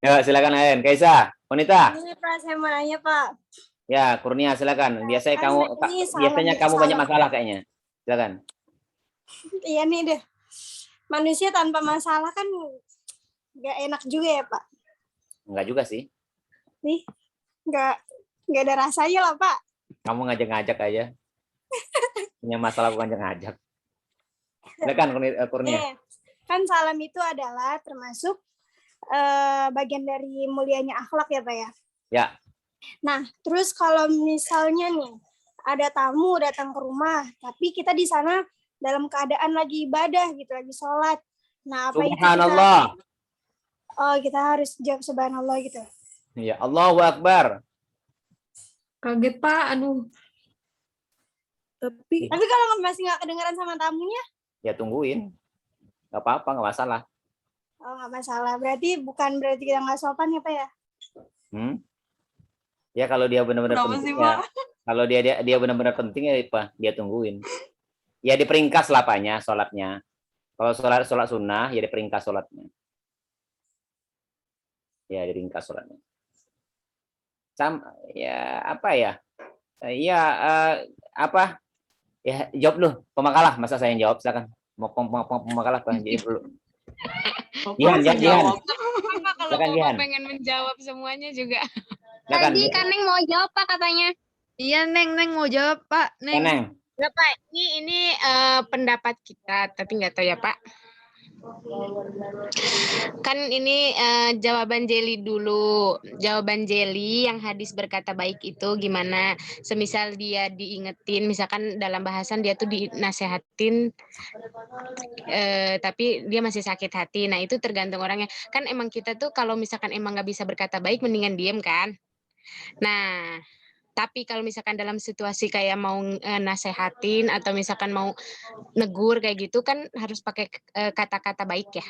Ya, silakan Ayen. Kaisa, Monita. Ini Pak, saya mau nanya Pak. Ya, Kurnia silakan. Biasanya Kan kamu ini salam biasanya ya, kamu banyak salam. masalah kayaknya. Silakan. Iya nih deh. Manusia tanpa masalah kan nggak enak juga ya Pak. Enggak juga sih. Nih, nggak ada rasanya lah Pak. Kamu ngajak-ngajak aja. Punya masalah bukan ngajak. Silakan Kurnia. Nih, kan salam itu adalah termasuk bagian dari mulianya akhlak ya Pak ya. Ya. Nah, terus kalau misalnya nih ada tamu datang ke rumah, tapi kita di sana dalam keadaan lagi ibadah gitu, lagi sholat. Nah, apa itu Subhanallah. kita harus jawab subhanallah gitu. Ya, Allahu Akbar. Kaget Pak, aduh. Tapi kalau masih nggak kedengaran sama tamunya, Ya tungguin. Enggak apa-apa, enggak masalah. oh nggak masalah. Berarti bukan berarti kita nggak sopan ya Pak ya? Ya kalau dia benar-benar Kenapa penting sih, ya. Pak? Kalau dia benar-benar penting ya Pak, dia tungguin. Ya diperingkas lapanya sholatnya. Kalau sholat sunnah ya diperingkas sholatnya. Ya diringkas sholatnya. Ya apa ya? Ya apa? Ya jawab lu pemakalah, masa saya yang jawab, silakan. Mau pemakalah Pak, jadi dulu. Jihan. Apa kalau Silakan, Bapak Jihan. pengen menjawab semuanya juga? Silakan. Tadi kan Neng mau jawab Pak katanya. Iya, Neng mau jawab, Pak. Neng. Neng. Enggak, Pak. Ini pendapat kita, tapi nggak tahu ya, Pak. Kan ini jawaban Jeli dulu. Jawaban Jeli yang hadis berkata baik itu gimana? Semisal dia diingetin, misalkan dalam bahasan dia tuh dinasehatin, tapi dia masih sakit hati. Nah itu tergantung orangnya. Kan emang kita tuh kalau misalkan emang nggak bisa berkata baik, mendingan diem kan? Nah, tapi kalau misalkan dalam situasi kayak mau nasehatin atau misalkan mau negur kayak gitu kan harus pakai kata-kata baik ya.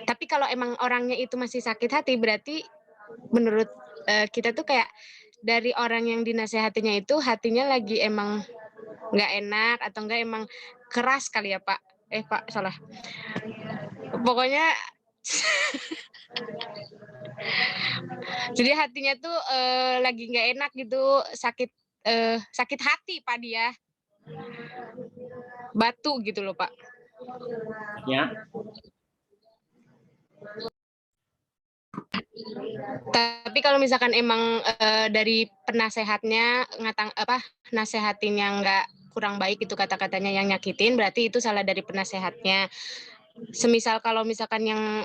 Tapi kalau emang orangnya itu masih sakit hati berarti menurut kita tuh kayak dari orang yang dinasehatinya itu hatinya lagi emang nggak enak atau enggak emang keras kali ya Pak. Pak salah. Pokoknya jadi hatinya tuh lagi nggak enak gitu, sakit hati Pak dia, batu gitu loh Pak. Ya. Tapi kalau misalkan emang dari penasehatnya nasehatin yang nggak kurang baik itu kata-katanya yang nyakitin, berarti itu salah dari penasehatnya. Semisal kalau misalkan yang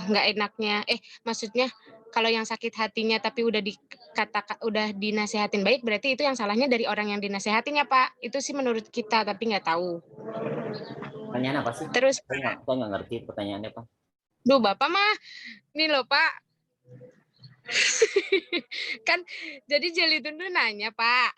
nggak enaknya, maksudnya kalau yang sakit hatinya tapi udah dinasehatin baik, berarti itu yang salahnya dari orang yang dinasehatin ya Pak. Itu sih menurut kita, tapi nggak tahu. Pertanyaan apa sih? Terus, Saya nggak ngerti pertanyaannya, Pak. duh Bapak mah, nih loh Pak. Kan jadi Jeli Tundu nanya Pak.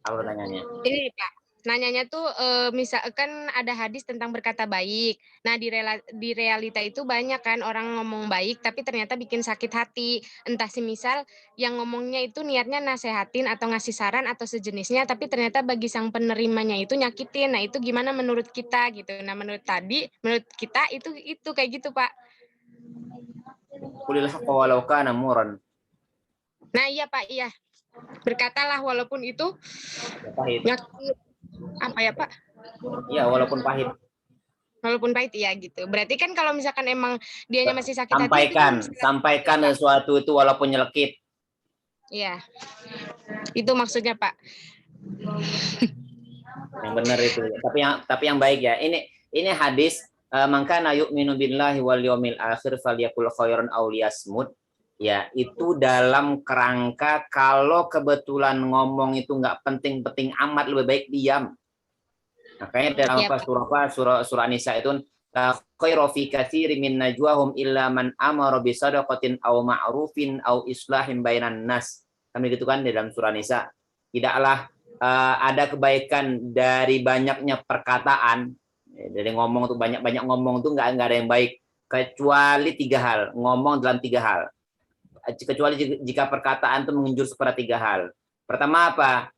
Apa pertanyaannya? Ini Pak, nanyanya tuh misalkan ada hadis tentang berkata baik. Nah di realita itu banyak kan orang ngomong baik tapi ternyata bikin sakit hati. Entah semisal yang ngomongnya itu niatnya nasehatin atau ngasih saran atau sejenisnya, tapi ternyata bagi sang penerimanya itu nyakitin. Nah itu gimana menurut kita gitu. Nah menurut kita itu kayak gitu Pak. Qulil haqqa walau kana murran. Nah iya Pak, iya. Berkatalah walaupun itu Pahit. nyakit. Apa ya Pak? Iya, walaupun pahit. Walaupun pahit ya gitu. Berarti kan kalau misalkan emang dianya masih sakit Sampaikan sesuatu itu walaupun nyelekit. Iya. Itu maksudnya Pak. Yang benar itu. Tapi yang baik ya. Ini hadis maka yu'minu billahi wal yawmil akhir falyakul khairan aw liyasmut. Ya, itu dalam kerangka kalau kebetulan ngomong itu nggak penting-penting amat, lebih baik diam. Makanya dalam surah Nisa itu khairu fi katsirin min najwahum illa man amara bi shadaqatin aw ma'rufin aw islahin bainan nas. Kan begitu kan di dalam surah Nisa. Tidaklah ada kebaikan dari banyaknya perkataan. Dari ngomong tuh banyak ngomong tuh nggak ada yang baik kecuali 3 hal. Ngomong dalam 3 hal. Kecuali jika perkataan itu mengunjur kepada 3 hal. Pertama apa?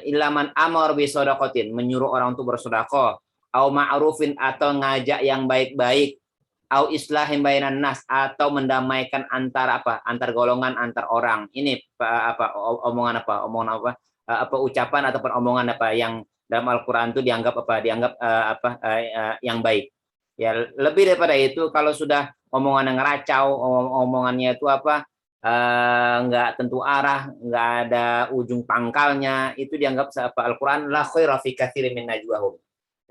Ilaman amar bi shadaqatin, menyuruh orang untuk bersedekah, au ma'rufin atau ngajak yang baik-baik, au islahin bainan nas atau mendamaikan antar golongan, antar orang. Ini omongan ucapan ataupun omongan yang dalam Al-Qur'an itu dianggap yang baik. Ya, lebih daripada itu kalau sudah omongan yang ngeracau, omongannya itu nggak tentu arah, nggak ada ujung pangkalnya, itu dianggap Al-Quran la khaira fi katsirin min najwahum.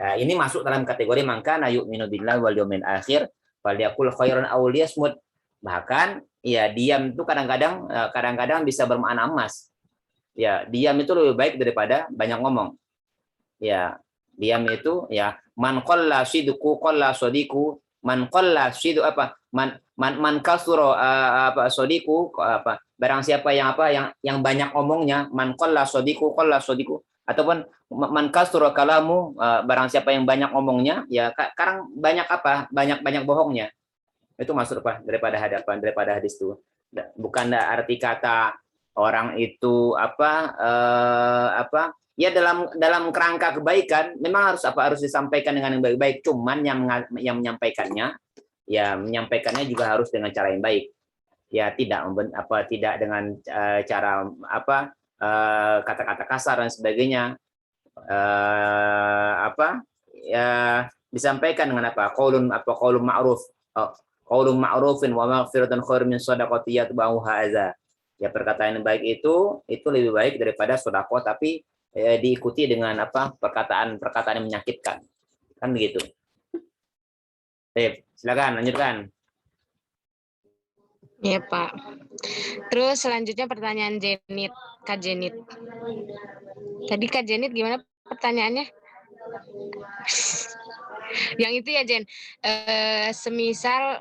Nah, ini masuk dalam kategori maka yu'minu billahi wal yawmil akhir falyakul khairan aw liyasmut. Bahkan ya diam itu kadang-kadang bisa bermakna emas. Ya, diam itu lebih baik daripada banyak ngomong. Ya, diam itu ya man qalla sidqu qalla sadiqu, man qalla sidqu man kasuro sodiku barang siapa yang banyak omongnya, man qalla sodiku ataupun man kasuro kalamu, barang siapa yang banyak omongnya ya sekarang banyak bohongnya. Itu maksud daripada hadis itu. Bukan arti kata orang itu ya dalam kerangka kebaikan memang harus disampaikan dengan yang baik-baik, cuman yang menyampaikannya juga harus dengan cara yang baik. Ya tidak dengan cara kata-kata kasar dan sebagainya. Disampaikan dengan qaulun ma'ruf. Qaulun ma'rufin wa maghfiratun khairun min shadaqati yatba'uha adza. Ya, perkataan yang baik itu lebih baik daripada sedekah tapi diikuti dengan perkataan yang menyakitkan. Kan begitu. Silakan lanjutkan. Iya Pak. Terus selanjutnya pertanyaan Kak Jenit. Tadi Kak Jenit gimana pertanyaannya? Yang itu ya Jen. Semisal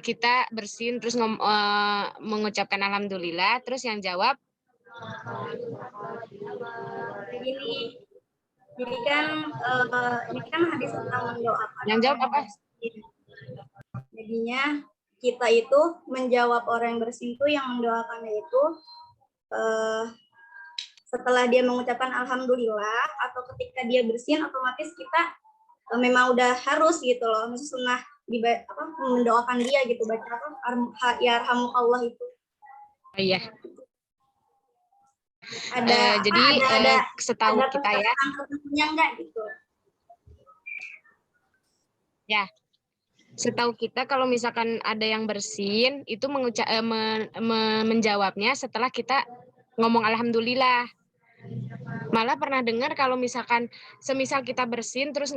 kita bersin terus mengucapkan alhamdulillah, terus yang jawab Jadi kan ini kan hadis tentang mendoakan. Yang jawab apa? Jadinya kita itu menjawab orang yang bersin itu, yang mendoakannya itu setelah dia mengucapkan alhamdulillah atau ketika dia bersin, otomatis kita memang udah harus gitu loh, maksud sunnah mendoakan dia gitu, baca ya yarhamukallah itu. Oh iya. Ada setahu kita ya. Enggak gitu. Ya. Setahu kita kalau misalkan ada yang bersin itu menjawabnya setelah kita ngomong alhamdulillah. Malah pernah dengar kalau misalkan semisal kita bersin terus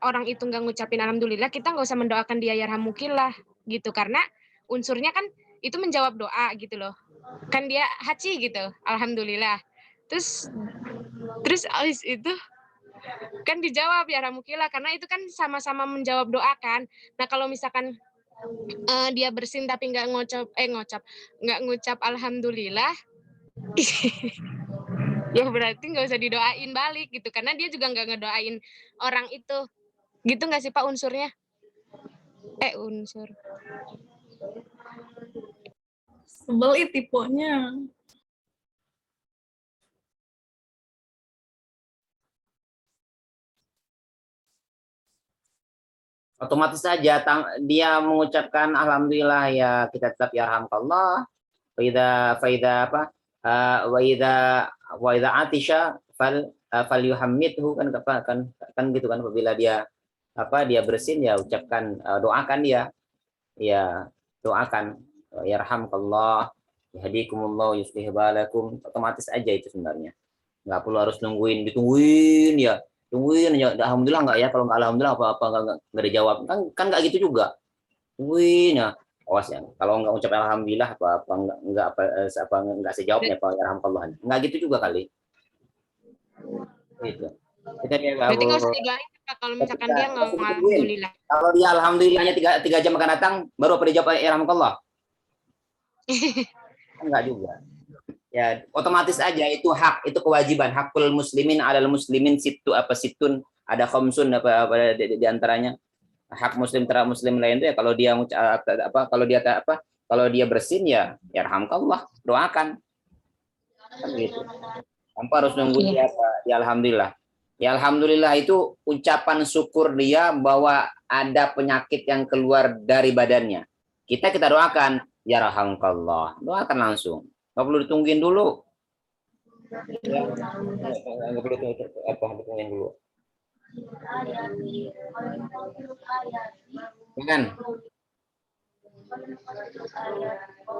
orang itu nggak ngucapin alhamdulillah, kita nggak usah mendoakan dia yarhamukillah gitu, karena unsurnya kan itu menjawab doa gitu loh. Kan dia haji gitu, alhamdulillah. Terus habis itu kan dijawab yarhamukillah, karena itu kan sama-sama menjawab doa kan. Nah kalau misalkan dia bersin tapi nggak ngucap alhamdulillah, ya berarti nggak usah didoain balik gitu, karena dia juga nggak ngedoain orang itu. Gitu nggak sih Pak unsurnya? Unsur. Sebel tipenya. Otomatis saja dia mengucapkan alhamdulillah, ya kita tetap yarhamkallah. Faida apa? Wa idza atisha falyuhammidhu, kan gitu kan, apabila dia dia bersin ya ucapkan, doakan dia, ya doakan yarhamkallah, yahdikumullah, yuslih balakum. Otomatis aja itu sebenarnya, nggak perlu harus ditungguin ya, tungguin ya alhamdulillah nggak ya, kalau nggak alhamdulillah apa nggak dijawab, kan nggak gitu juga, tungguin ya. Awas ya, kalau nggak ucap alhamdulillah nggak sejawabnya apa yarhamkallah, nggak gitu juga kali gitu. Kita Berarti nggak usah didoain Pak, kalau misalkan dia nggak alhamdulillah. Kalau dia alhamdulillahnya 3 jam akan datang baru apa dijawab yarhamkallah. Enggak juga. Ya, otomatis aja itu hak, itu kewajiban, hakul muslimin alal muslimin situn, ada khamsun di antaranya. Hak muslim terhadap muslim lain itu ya, kalau dia kalau dia bersin ya yarhamkallah, doakan. Kan gitu. Tanpa harus nunggu dia alhamdulillah. Ya alhamdulillah itu ucapan syukur dia bahwa ada penyakit yang keluar dari badannya. Kita doakan yarhamkallah, doakan langsung. Nggak perlu ditungguin dulu. Ya, nggak perlu ditungguin dulu. Kan?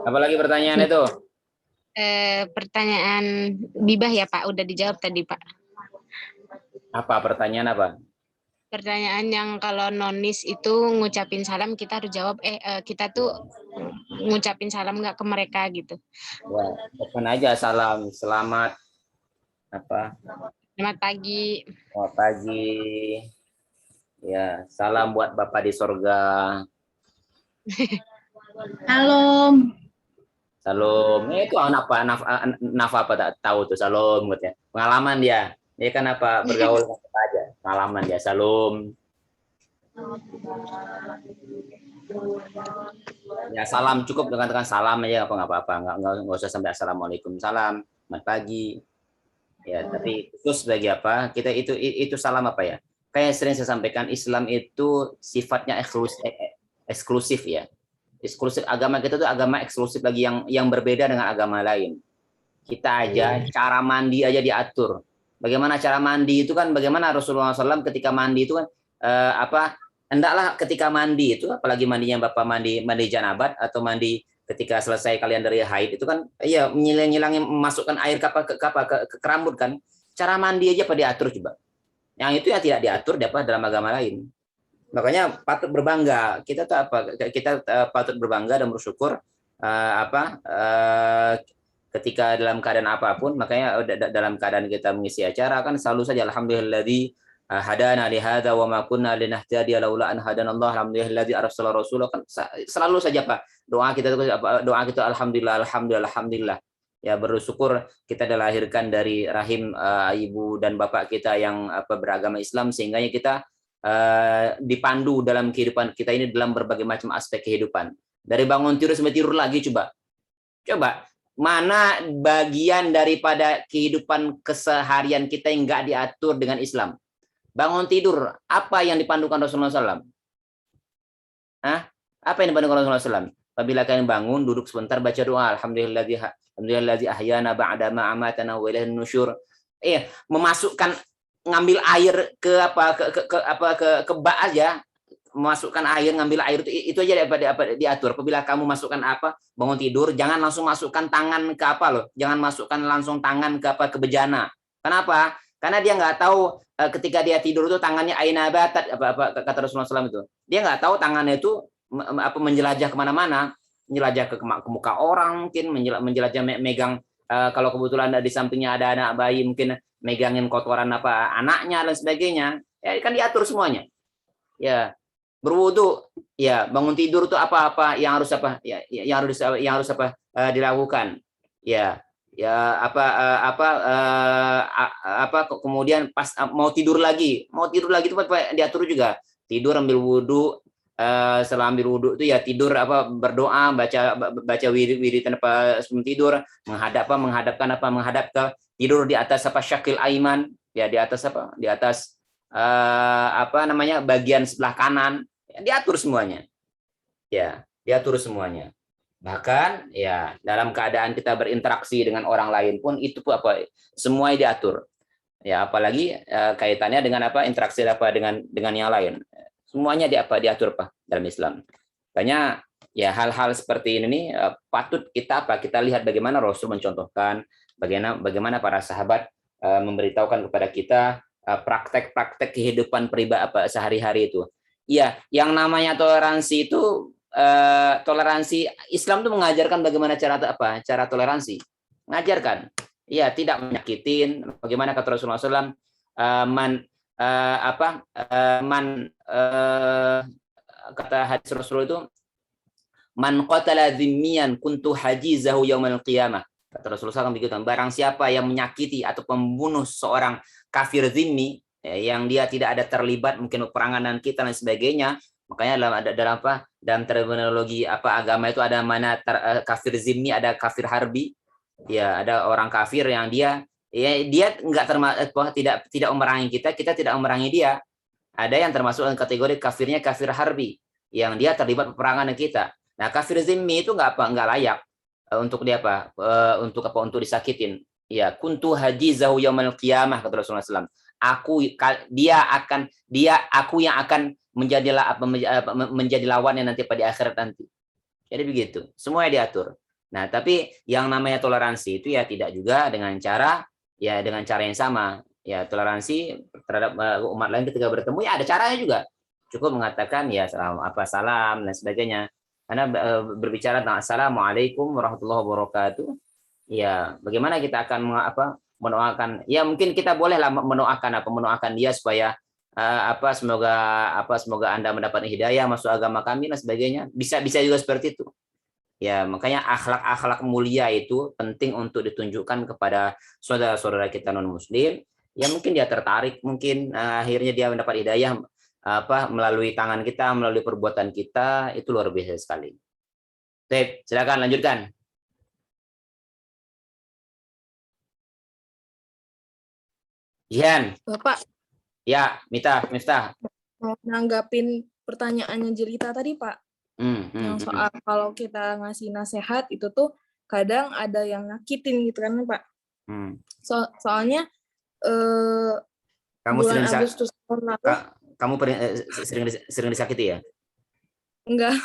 Apalagi pertanyaan itu? Pertanyaan Bibah ya Pak, udah dijawab tadi Pak. Apa pertanyaan apa? Pertanyaan yang kalau nonis itu ngucapin salam, kita harus jawab kita tuh ngucapin salam nggak ke mereka gitu. Ya, telepon aja salam, selamat pagi. Selamat pagi. Ya, salam buat Bapak di sorga. Salam. Salam. Itu apa tak tahu tuh salam gitu ya. Pengalaman dia. Dia kan bergaul sama aja. Pengalaman dia. Salam. Ya salam cukup dengan salam aja, nggak apa-apa. Nggak usah sampai assalamualaikum. Salam. Selamat pagi. Ya, tapi khusus bagi kita itu salam ya? Kayak sering saya sampaikan, Islam itu sifatnya eksklusif ya. Eksklusif, agama kita tuh agama eksklusif lagi yang berbeda dengan agama lain. Kita aja cara mandi aja diatur. Bagaimana cara mandi itu kan, bagaimana Rasulullah SAW ketika mandi itu kan hendaklah ketika mandi itu, apalagi mandinya Bapak mandi janabat atau mandi ketika selesai kalian dari haid itu kan, iya nyilangin masukkan air ke rambut kan. Cara mandi aja diatur coba. Yang itu ya tidak diatur dalam agama lain. Makanya patut berbangga. Kita patut berbangga dan bersyukur ketika dalam keadaan apapun. Makanya dalam keadaan kita mengisi acara kan selalu saja alhamdulilladzi hadana li hadza wa ma kunna linahtadiya laula an hadanallah, alhamdulilladzi arsala rasulahu, kan selalu saja doa kita alhamdulillah. Ya, bersyukur kita dilahirkan dari rahim ibu dan bapak kita yang beragama Islam, sehingga kita dipandu dalam kehidupan kita ini dalam berbagai macam aspek kehidupan. Dari bangun tidur sampai tidur lagi, coba mana bagian daripada kehidupan keseharian kita yang nggak diatur dengan Islam? Bangun tidur, apa yang dipandukan Rasulullah SAW? Apa yang dipandukan Rasulullah SAW? Apabila kalian bangun, duduk sebentar, baca doa, alhamdulilladzi ahyana ba'da ma amatana wa ilaihin nusyur. Memasukkan, ngambil air ke bak aja, masukkan air, ngambil air itu aja diatur. Apabila kamu masukkan bangun tidur, jangan langsung masukkan tangan ke jangan masukkan langsung tangan ke bejana. Kenapa? Karena dia nggak tahu ketika dia tidur itu tangannya aina batat, apa kata Rasulullah SAW itu. Dia nggak tahu tangannya itu menjelajah kemana-mana, menjelajah ke muka orang, mungkin menjelajah megang, kalau kebetulan di sampingnya ada anak bayi, mungkin megangin kotoran apa anaknya dan sebagainya. Ya kan diatur semuanya. Ya, berwudu, ya bangun tidur itu apa yang harus apa, ya yang harus apa dilakukan. Ya, kemudian pas mau tidur lagi itu diatur juga. Tidur ambil wudu, setelah ambil wudu itu ya tidur berdoa, baca wiridan sebelum tidur, menghadap ke tidur di atas syakil aiman, ya di atas bagian sebelah kanan, ya, diatur semuanya. Ya, diatur semuanya. Bahkan ya dalam keadaan kita berinteraksi dengan orang lain pun itu semuanya diatur. Ya, apalagi kaitannya dengan interaksi dengan yang lain. Semuanya diatur dalam Islam. Makanya ya hal-hal seperti ini patut kita lihat bagaimana Rasul mencontohkan, bagaimana para sahabat memberitahukan kepada kita praktek-praktek kehidupan pribadi sehari-hari itu. Iya, yang namanya toleransi itu toleransi Islam itu mengajarkan bagaimana cara toleransi, mengajarkan, ya tidak menyakitin. Bagaimana kata Rasulullah SAW, kata hadis Rasulullah itu, man qatala dhimmiyan kuntu hajizahu yaumal qiyamah. Kata Rasulullah SAW begitu, barang siapa yang menyakiti atau membunuh seorang kafir zimmi, yang dia tidak ada terlibat mungkin peperangan dan kita dan sebagainya. Makanya dalam terminologi agama itu ada mana kafir zimmi, ada kafir harbi. Ya, ada orang kafir yang dia enggak tidak memerangi kita tidak memerangi dia. Ada yang termasuk kategori kafirnya kafir harbi, yang dia terlibat peperangan dengan kita. Nah, kafir zimmi itu enggak layak untuk dia untuk disakitin. Ya, kuntu hajizahu yaumal qiyamah, kata Rasulullah SAW. Aku yang akan menjadi lawannya nanti pada akhirat nanti. Jadi begitu, semuanya diatur. Nah, tapi yang namanya toleransi itu ya tidak juga dengan cara yang sama. Ya, toleransi terhadap umat lain ketika bertemu ya ada caranya juga. Cukup mengatakan ya salam dan sebagainya. Karena berbicara tentang assalamualaikum warahmatullahi wabarakatuh. Ya, bagaimana kita akan mendoakan? Ya, mungkin kita bolehlah mendoakan dia supaya semoga Anda mendapat hidayah masuk agama kami dan sebagainya. Bisa juga seperti itu. Ya, makanya akhlak mulia itu penting untuk ditunjukkan kepada saudara-saudara kita non muslim. Ya, mungkin dia tertarik, mungkin akhirnya dia mendapat hidayah melalui tangan kita, melalui perbuatan kita, itu luar biasa sekali. Baik, silakan lanjutkan. Jihan. Bapak. Ya, Miftah. Mau nanggapin pertanyaannya Jelita tadi, Pak. Yang soal kalau kita ngasih nasihat itu tuh kadang ada yang nyakitin gitu kan, Pak. Soalnya kamu bulan Agustus tahun lalu kamu sering disakiti ya? Enggak.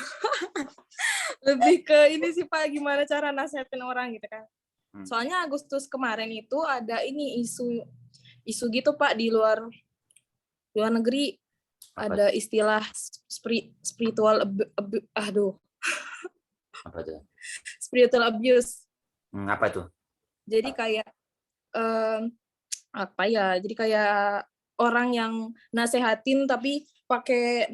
Lebih ke ini sih, Pak, gimana cara nasihatin orang gitu kan. Soalnya Agustus kemarin itu ada ini isu gitu, Pak, di luar negeri. Ada istilah spiritual apa itu? Spiritual abuse. Apa itu? Jadi kayak jadi kayak orang yang nasehatin tapi pakai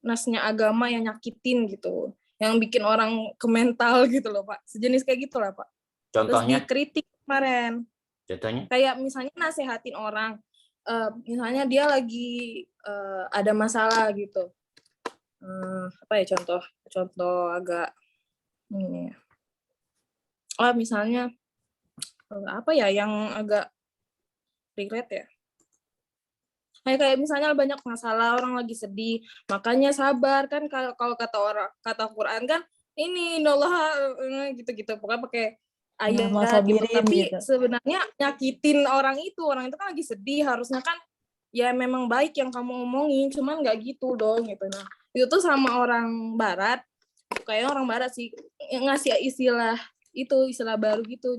nasnya agama yang nyakitin gitu, yang bikin orang ke mental gitu loh, Pak. Sejenis kayak gitu lah, Pak. Contohnya? Terus dikritik kemarin. Contohnya? Kayak misalnya nasehatin orang, misalnya dia lagi ada masalah gitu. Contoh agak ini. Misalnya yang agak relate ya. Kayak misalnya banyak masalah, orang lagi sedih, makanya sabar kan, kalau kata Quran kan ini innallaha gitu-gitu, pokoknya pakai ayat gitu. Tapi gitu, sebenarnya nyakitin orang itu kan lagi sedih, harusnya kan ya memang baik yang kamu omongin, cuman nggak gitu dong gitu. Nah, itu tuh sama orang barat, kayaknya orang barat sih ngasih istilah baru gitu,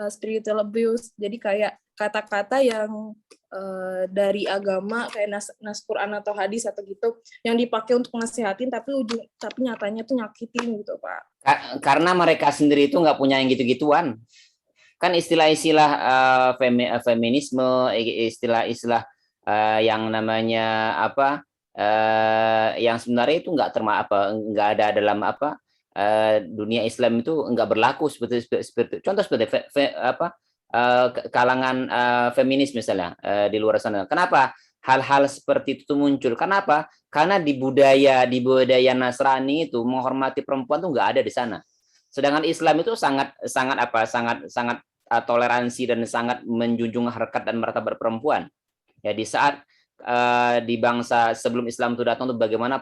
spiritual abuse. Jadi kayak kata-kata yang dari agama kayak nas Quran atau hadis atau gitu yang dipakai untuk nasihatin tapi nyatanya tuh nyakitin gitu Pak. Karena mereka sendiri itu nggak punya yang gitu-gituan. Kan istilah-istilah feminisme, istilah-istilah yang namanya apa, yang sebenarnya itu nggak ada dalam dunia Islam itu nggak berlaku seperti contoh seperti kalangan feminis misalnya di luar sana. Kenapa hal-hal seperti itu muncul? Kenapa? Karena di budaya Nasrani itu menghormati perempuan tuh nggak ada di sana. Sedangkan Islam itu sangat toleransi dan sangat menjunjung harkat dan martabat perempuan. Ya di saat di bangsa sebelum Islam itu datang tuh bagaimana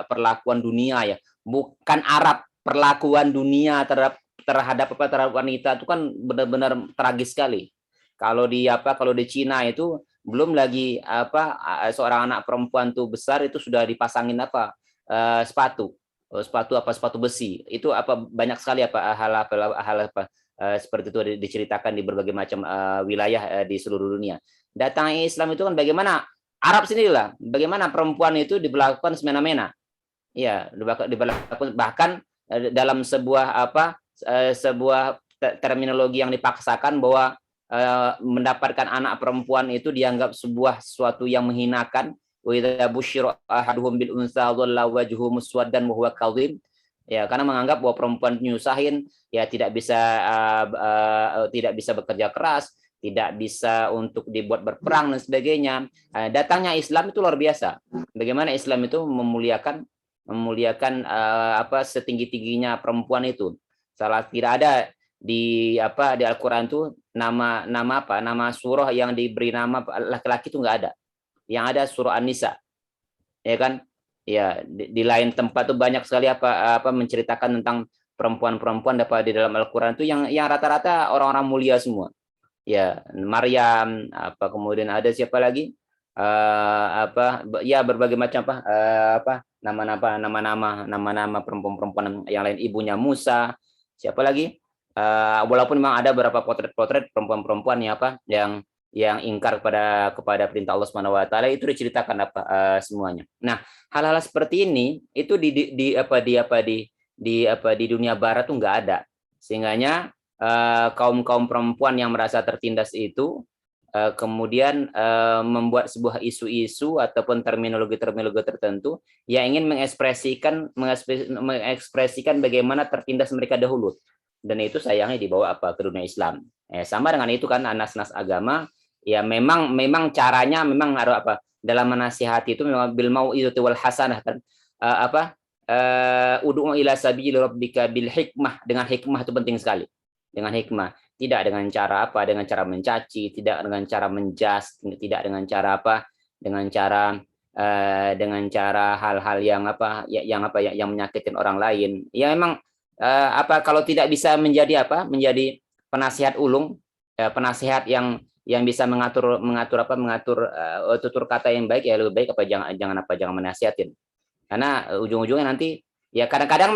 perlakuan dunia ya, bukan Arab, perlakuan dunia terhadap wanita itu kan benar-benar tragis sekali. Kalau di Cina itu belum lagi seorang anak perempuan tuh besar itu sudah dipasangin sepatu besi. Itu banyak sekali hal seperti itu diceritakan di berbagai macam wilayah di seluruh dunia. Datangnya Islam itu kan bagaimana Arab sendirilah, bagaimana perempuan itu diberlakukan semena-mena. Ya, diberlakukan bahkan dalam sebuah terminologi yang dipaksakan bahwa mendapatkan anak perempuan itu dianggap sesuatu yang menghinakan. Wa idza busyira ahaduhum bil unsa dhalla wajhuhu muswaddan wa huwa kadhim. Ya, karena menganggap bahwa perempuan nyusahin, ya tidak bisa bekerja keras, tidak bisa untuk dibuat berperang dan sebagainya. Datangnya Islam itu luar biasa. Bagaimana Islam itu memuliakan setinggi-tingginya perempuan itu. Tidak ada di Al-Qur'an itu nama surah yang diberi nama laki-laki itu enggak ada. Yang ada surah An-Nisa. Ya kan? Ya, di lain tempat tuh banyak sekali menceritakan tentang perempuan-perempuan dapat di dalam Al-Qur'an itu yang rata-rata orang-orang mulia semua. Ya, Maryam, kemudian ada siapa lagi? Berbagai macam nama-nama perempuan-perempuan yang lain, ibunya Musa, siapa lagi? Walaupun memang ada beberapa potret-potret perempuan-perempuan yang ingkar kepada perintah Allah Subhanahu wa taala itu diceritakan semuanya. Nah, hal-hal seperti ini itu di dunia barat tuh nggak ada. Sehingganya kaum perempuan yang merasa tertindas itu kemudian membuat sebuah isu-isu ataupun terminologi tertentu yang ingin mengekspresikan bagaimana tertindas mereka dahulu, dan itu sayangnya dibawa ke dunia Islam. Sama dengan itu kan nas-nas agama ya memang caranya memang harus dalam menasihati itu memang bil mau'izati wal hasanah kan ud'u ila sabili rabbika bil hikmah, dengan hikmah itu penting sekali. Dengan hikmah, tidak dengan cara mencaci, tidak dengan cara menjas, tidak dengan cara hal-hal yang menyakitkan orang lain. Ya memang kalau tidak bisa menjadi penasihat ulung, penasihat yang bisa mengatur tutur kata yang baik, ya lebih baik jangan menasihatin. Karena ujung-ujungnya nanti ya kadang-kadang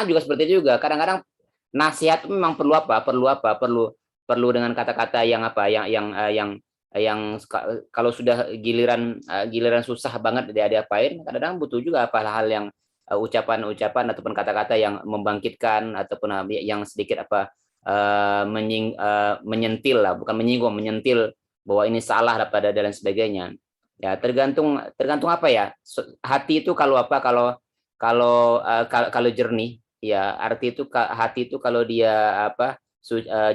juga seperti itu juga. Kadang-kadang nasihat memang perlu dengan kata-kata yang kalau sudah giliran susah banget diapain, kadang-kadang butuh juga hal-hal yang ucapan ataupun kata-kata yang membangkitkan ataupun yang sedikit menyentil lah, bukan menyinggung, menyentil bahwa ini salah dan sebagainya. Ya tergantung hati itu kalau jernih, ya arti itu hati itu kalau dia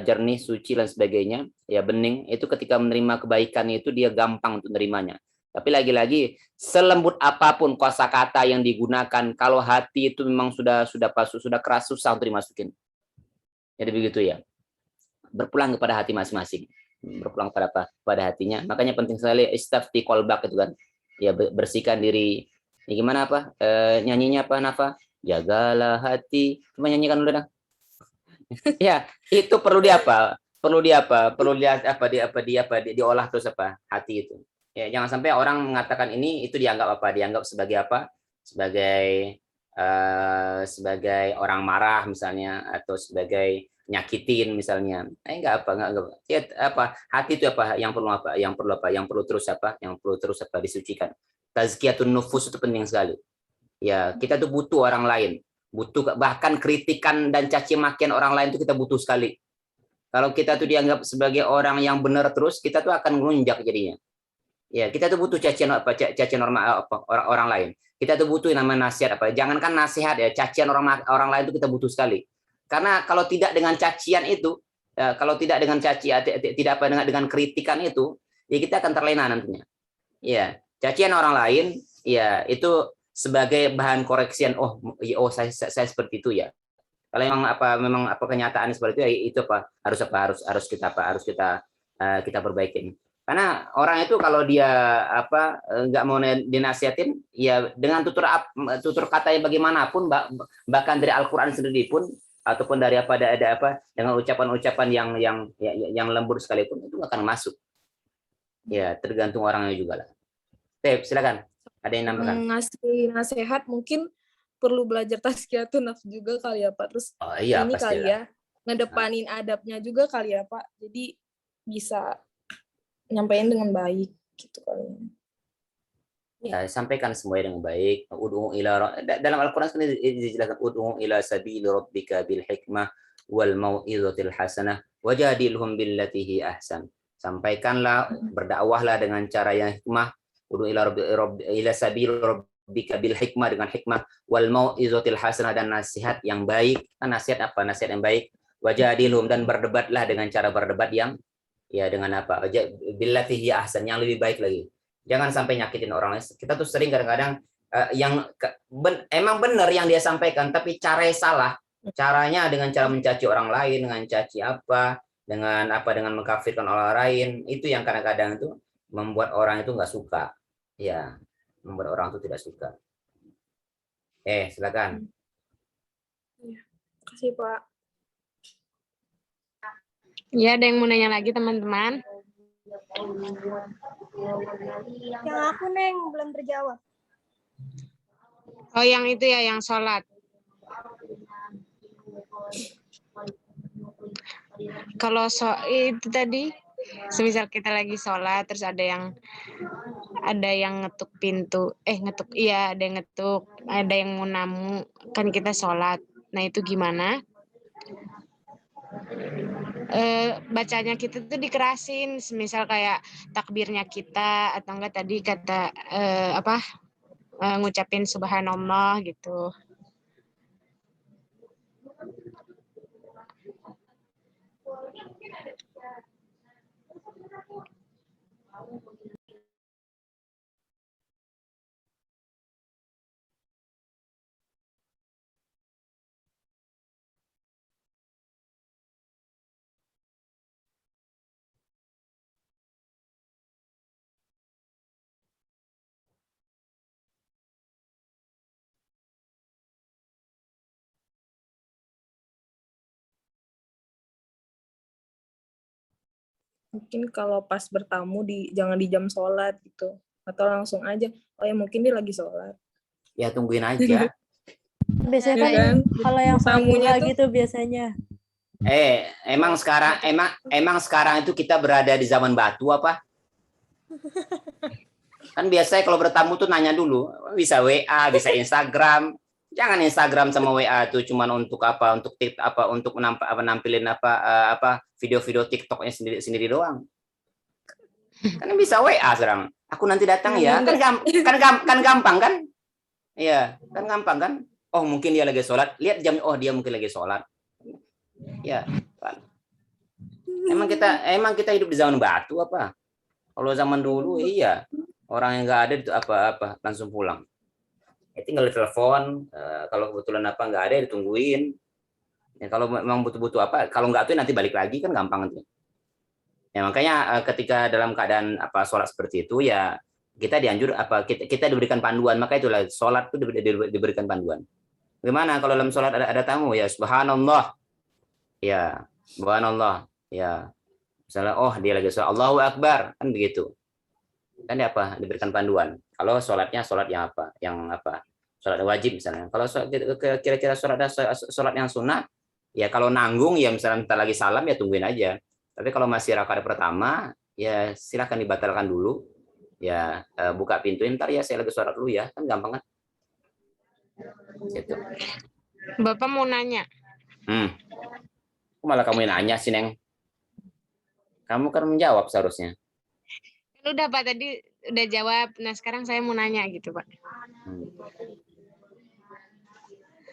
jernih, suci dan sebagainya, ya bening, itu ketika menerima kebaikan itu dia gampang untuk menerimanya. Tapi lagi-lagi selembut apapun kosakata yang digunakan, kalau hati itu memang sudah keras, susah untuk dimasukin. Jadi begitu ya. Berpulang kepada hati masing-masing. Berpulang pada hatinya. Makanya penting sekali istafti qalbak itu kan. Ya bersihkan diri. Ini gimana nyanyinya Nafa? Jagalah hati. Coba nyanyikan dulu dah. Ya, itu perlu diolah terus hati itu. Ya, jangan sampai orang mengatakan ini itu dianggap sebagai orang marah misalnya, atau sebagai nyakitin misalnya. Enggak apa. Ya, hati itu yang perlu terus disucikan. Tazkiyatun nufus itu penting sekali. Ya, kita tuh butuh orang lain. Butuh bahkan kritikan dan caci makian orang lain itu kita butuh sekali. Kalau kita tuh dianggap sebagai orang yang benar terus, kita tuh akan ngelunjak jadinya. Ya, kita tuh butuh cacian orang lain. Kita tuh butuh namanya nasihat Jangankan nasihat ya, cacian orang lain itu kita butuh sekali. Karena kalau tidak dengan cacian itu, kalau tidak dengan dengan kritikan itu, ya kita akan terlena nantinya. Ya, cacian orang lain, ya itu sebagai bahan koreksian. Saya seperti itu ya. Kalau memang kenyataan seperti itu ya, harus kita perbaikin. Karena orang itu kalau dia nggak mau dinasihatin, ya dengan tutur katanya bagaimanapun, bahkan dari Al-Qur'an sendiri pun, ataupun dari dengan ucapan-ucapan yang lembut sekalipun, itu nggak akan masuk. Ya, tergantung orangnya juga lah. Silakan. Ada yang nambahkan? Ngasih nasihat mungkin perlu belajar tazkiyatun nafs juga kali ya Pak. Terus Iya, ini pastilah. kali ya, ngedepanin adabnya juga kali ya Pak. Jadi bisa nyampaikan dengan baik gitu kali. Ya, sampaikan semuanya dengan baik. Dalam Al-Qur'an sendiri dijelaskan ud'u ila sabili rabbika bil hikmah wal mau'izatil hasanah wajadilhum billati hi ahsan. Sampaikanlah, berdakwahlah dengan cara yang hikmah. Ud'u ila sabili rabbika bil hikmah, dengan hikmah, wal mau'izatil hasanah, dan nasihat yang baik. Nasihat Nasihat yang baik. Wajadilhum, dan berdebatlah dengan cara berdebat yang dengan billati hi ahsan, yang lebih baik lagi. Jangan sampai nyakitin orang lain. Kita tuh sering kadang-kadang emang benar yang dia sampaikan, tapi caranya salah. Caranya dengan cara mencaci orang lain, dengan caci dengan mengkafirkan orang lain, itu yang kadang-kadang itu membuat orang itu nggak suka. Ya, membuat orang itu tidak suka. Silakan. Terima kasih Pak. Ya, ada yang mau nanya lagi teman-teman? Yang aku Neng belum terjawab. Oh, yang itu ya, yang sholat. Kalau itu tadi, semisal kita lagi sholat, terus ada yang ngetuk pintu, ada yang ngetuk, ada yang mau namu, kan kita sholat. Nah, itu gimana? Bacanya kita tuh dikerasin, semisal kayak takbirnya kita, atau enggak tadi kata ngucapin subhanallah gitu. Mungkin kalau pas bertamu jangan di jam sholat gitu, atau langsung aja, ya mungkin dia lagi sholat. Ya, tungguin aja. Biasanya kan kalau yang tamunya gitu biasanya. Emang sekarang itu kita berada di zaman batu apa? Kan biasanya kalau bertamu tuh nanya dulu, bisa WA, bisa Instagram. Jangan Instagram sama WA tuh cuman untuk untuk nampilin video-video TikToknya sendiri doang. Kan bisa WA sekarang. Aku nanti datang ya. Kan gampang kan? Iya, kan gampang kan? Oh, mungkin dia lagi sholat. Lihat jam, oh dia mungkin lagi sholat. Ya, kan. Emang kita hidup di zaman batu apa? Kalau zaman dulu iya, orang yang nggak ada itu langsung pulang. Tinggal telepon, kalau kebetulan nggak ada ditungguin. Ya, kalau memang butuh kalau nggak tuh nanti balik lagi, kan gampang nanti. Ya, makanya ketika dalam keadaan sholat seperti itu ya kita dianjur kita diberikan panduan, maka itulah sholat itu diberikan panduan. Gimana kalau dalam sholat ada tamu ya subhanallah, ya subhanallah, ya misalnya dia lagi sholat Allahu Akbar, kan begitu. Kan diberikan panduan. Kalau sholatnya sholat yang sholat wajib misalnya. Kalau kira-kira sholat yang sunnah, Ya kalau nanggung ya misalnya kita lagi salam ya tungguin aja. Tapi kalau masih rakaat pertama ya silakan dibatalkan dulu. Ya buka pintu ntar ya saya lagi sholat dulu ya, kan gampang kan? Gitu. Bapak mau nanya. Kok malah kamu yang nanya sih, Neng? Kamu kan menjawab seharusnya. Udah Pak, tadi udah jawab. Nah sekarang saya mau nanya gitu Pak.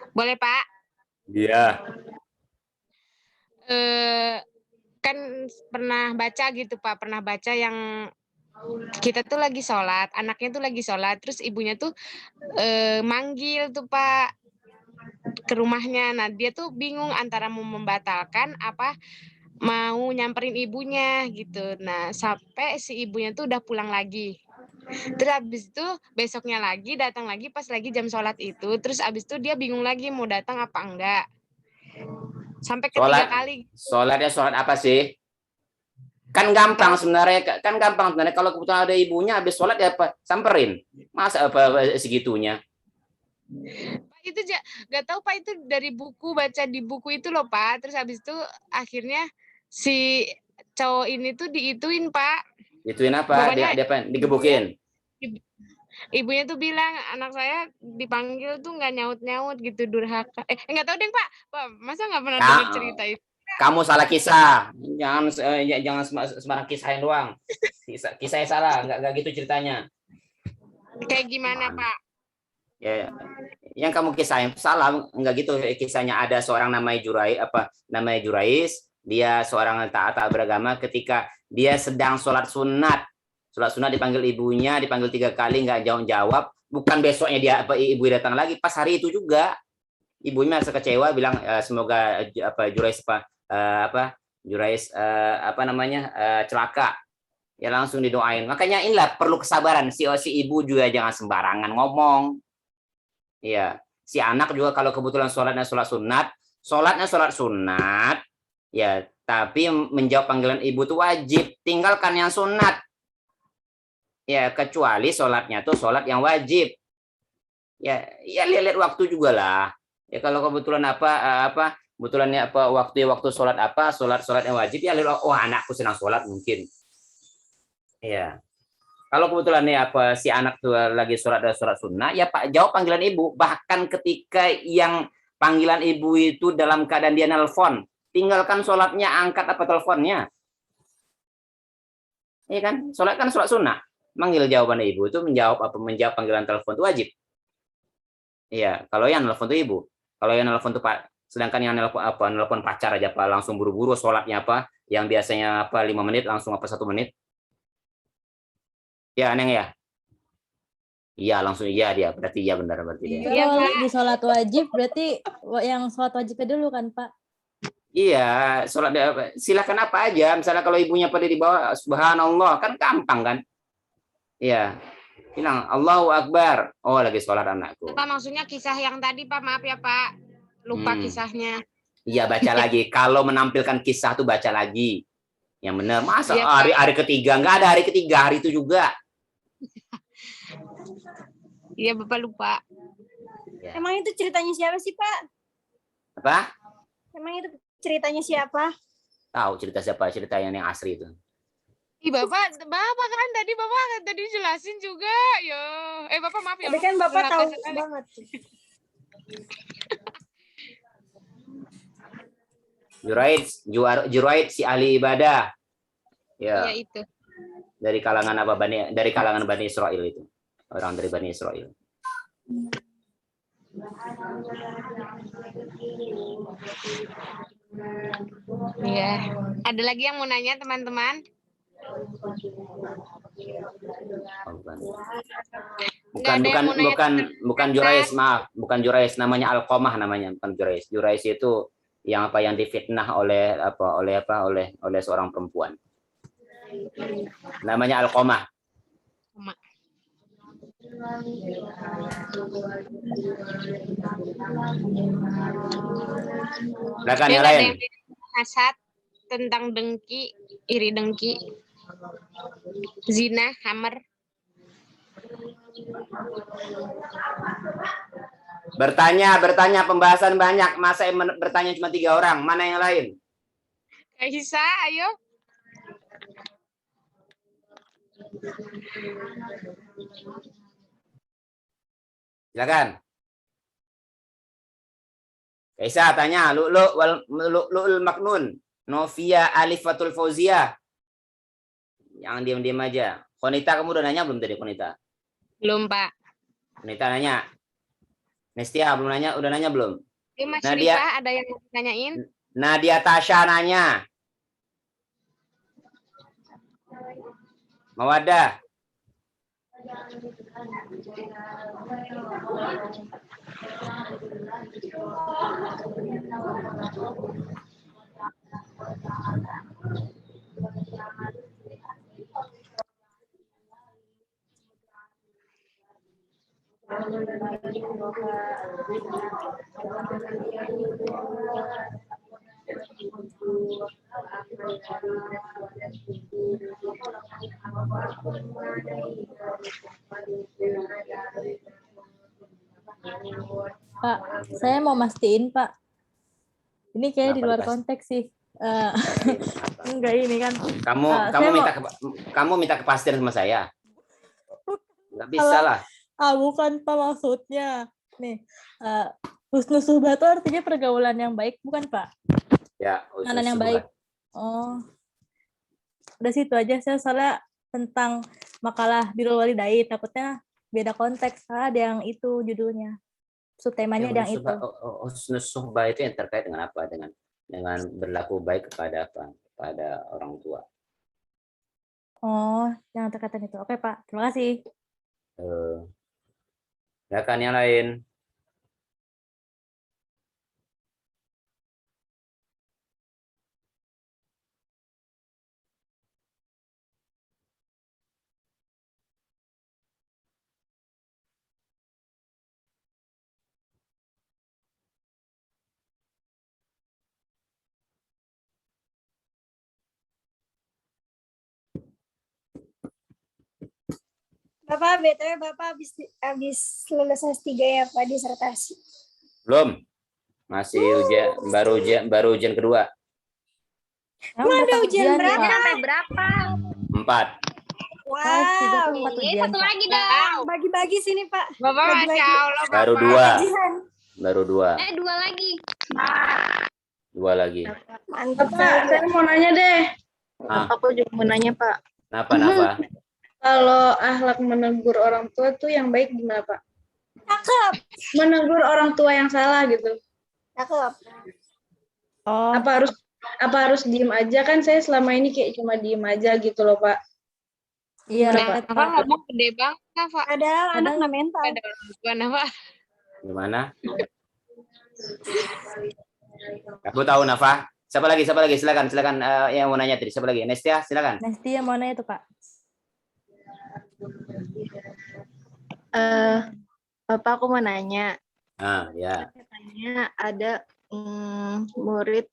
Boleh Pak? Iya. Kan pernah baca gitu Pak, pernah baca yang kita tuh lagi sholat, anaknya tuh lagi sholat, terus ibunya tuh manggil tuh Pak ke rumahnya. Nah dia tuh bingung antara mau membatalkan apa mau nyamperin ibunya gitu. Nah sampai si ibunya tuh udah pulang lagi. Terus abis itu besoknya lagi datang lagi pas lagi jam sholat itu. Terus abis itu dia bingung lagi mau datang apa enggak. Sampai ketiga kali. Sholatnya sholat apa sih? Kan gampang sebenarnya. Kalau kebetulan ada ibunya habis sholat ya apa? Samperin. Masa apa segitunya? Pak itu nggak tahu Pak, itu dari buku, baca di buku itu loh Pak. Terus habis itu akhirnya si cowok ini tuh diituin Pak. Ituin apa? Dia apa? Digebukin. Ibunya tuh bilang anak saya dipanggil tuh nggak nyaut gitu, durhaka. Nggak tahu deh Pak. Masa nggak pernah dengar cerita itu? Kamu salah kisah. Jangan sembarang kisahin doang. Kisahnya salah, nggak gitu ceritanya. Kayak gimana Pak? Ya, yang kamu kisahin salah, nggak gitu kisahnya. Ada seorang namanya Jurais, dia seorang taat beragama. Ketika dia sedang sholat sunat dipanggil ibunya, dipanggil 3 kali nggak jawab. Bukan besoknya ibu datang lagi, pas hari itu juga ibunya merasa kecewa, bilang semoga Jurais celaka. Ya langsung didoain. Makanya inilah perlu kesabaran. Si ibu juga jangan sembarangan ngomong. Iya, si anak juga kalau kebetulan sholatnya sholat sunat, ya tapi menjawab panggilan ibu itu wajib. Tinggalkan yang sunat. Ya kecuali sholatnya tuh sholat yang wajib. Ya lihat waktu juga lah. Ya kalau kebetulan waktu sholat yang wajib ya lihat, oh anakku senang sholat mungkin. Ya. Kalau kebetulan si anak tuh lagi sholat sunnah, ya Pak jawab panggilan ibu. Bahkan ketika yang panggilan ibu itu dalam keadaan dia nelpon, tinggalkan sholatnya, angkat teleponnya. Iya kan? Sholat sunnah. Manggil jawaban ibu itu menjawab panggilan telepon itu wajib. Iya, kalau yang nelpon itu ibu. Kalau yang nelpon itu Pak, sedangkan yang nelpon pacar aja Pak, langsung buru-buru sholatnya yang biasanya 5 menit langsung 1 menit. Ya, Neng ya? Iya, langsung iya dia. Berarti iya benar berarti dia. Iya, di sholat wajib berarti yang sholat wajibnya dulu kan, Pak? Iya, sholat silakan apa aja. Misalnya kalau ibunya pada di bawah, subhanallah, kan gampang kan? Iya. Bilang, Allahu Akbar. Oh, lagi sholat anakku. Pak, maksudnya kisah yang tadi, Pak. Maaf ya, Pak. Lupa kisahnya. Iya, baca lagi. Kalau menampilkan kisah tuh baca lagi. Yang benar. Masa hari ketiga? Nggak ada hari ketiga, hari itu juga. Iya, Bapak lupa. Ya. Emang itu ceritanya siapa sih, Pak? Apa? Emang itu ceritanya siapa? Tahu cerita siapa? Cerita yang asri itu. Bapak kan tadi jelasin juga. Yo. Bapak maaf ya. Tapi kan Bapak tahu banget. Jurait si ahli ibadah. Ya. Iya itu. Dari kalangan Bani Israel itu. Orang dari Bani Israel. Iya. Ada lagi yang mau nanya teman-teman? Bukan Jurais, maaf. Bukan Jurais, namanya Alqamah namanya, bukan Jurais. Jurais itu yang difitnah oleh seorang perempuan. Namanya Alqamah. Silakan yang lain. Hasad tentang dengki, iri dengki, zina, hammer. Bertanya pembahasan banyak, masa yang bertanya cuma 3 orang, mana yang lain? Kaisa, ayo. Silakan. Kaisa tanya, Lu'lu'ul Maknun, Novia Alifatul Fauzia. Jangan diam-diam aja. Konita, kamu udah nanya belum tadi, Konita? Belum, Pak. Konita nanya. Nestia belum nanya, udah nanya belum? Ini Mas Nadia. Rifah ada yang mau nanyain? Nadia Tasha nanya. Mawadah. Pak, saya mau mastiin, Pak. Ini kayak di Kenapa luar dikasih? konteks sih. Enggak ini kan. Kamu minta kepastian sama saya. Nggak bisa lah. Bukan Pak maksudnya. Nih, husnul suhbah itu artinya pergaulan yang baik, bukan Pak? Ya, Kanan yang baik. Oh. Udah situ aja, saya soalnya tentang makalah birrul walidain, takutnya beda konteks. Ada yang itu judulnya. Subtemanya ada yang itu. Husnul suhbah itu yang terkait dengan apa? Dengan berlaku baik kepada apa? Kepada orang tua. Oh, yang terkait itu. Oke, Pak. Terima kasih. Silakan yang lain. Bapak, BTW Bapak habis lulus S3 ya Pak, disertasi. Belum. Masih baru ujian kedua. Emang ada ujian berapa? Sampai berapa? 4. Wow. Satu lagi dong. Bagi-bagi sini Pak. Bapak, Bagi-bagi. Masya Allah, Bapak. Baru 2. Ujian. Baru 2. 2 lagi. 2 lagi. Mantap. Pak, saya mau nanya deh. Aku juga mau nanya, Pak. Kenapa? Kalau akhlak menegur orang tua tuh yang baik gimana, Pak? Cakep. Menegur orang tua yang salah gitu. Cakep. Oh, Apa harus diem aja, kan saya selama ini kayak cuma diem aja gitu loh, Pak. iya. Gimana, Pak? Apa ngomong gede banget, Pak? Ada anak nggak mental. Ada orang tua, Pak. Gimana? Aku tahu, Nafa. Siapa lagi? Silakan yang mau nanya tadi. Siapa lagi? Nestia, silakan. Nestia mau nanya tuh, Pak. Bapak, aku mau nanya. Ya. Katanya ada murid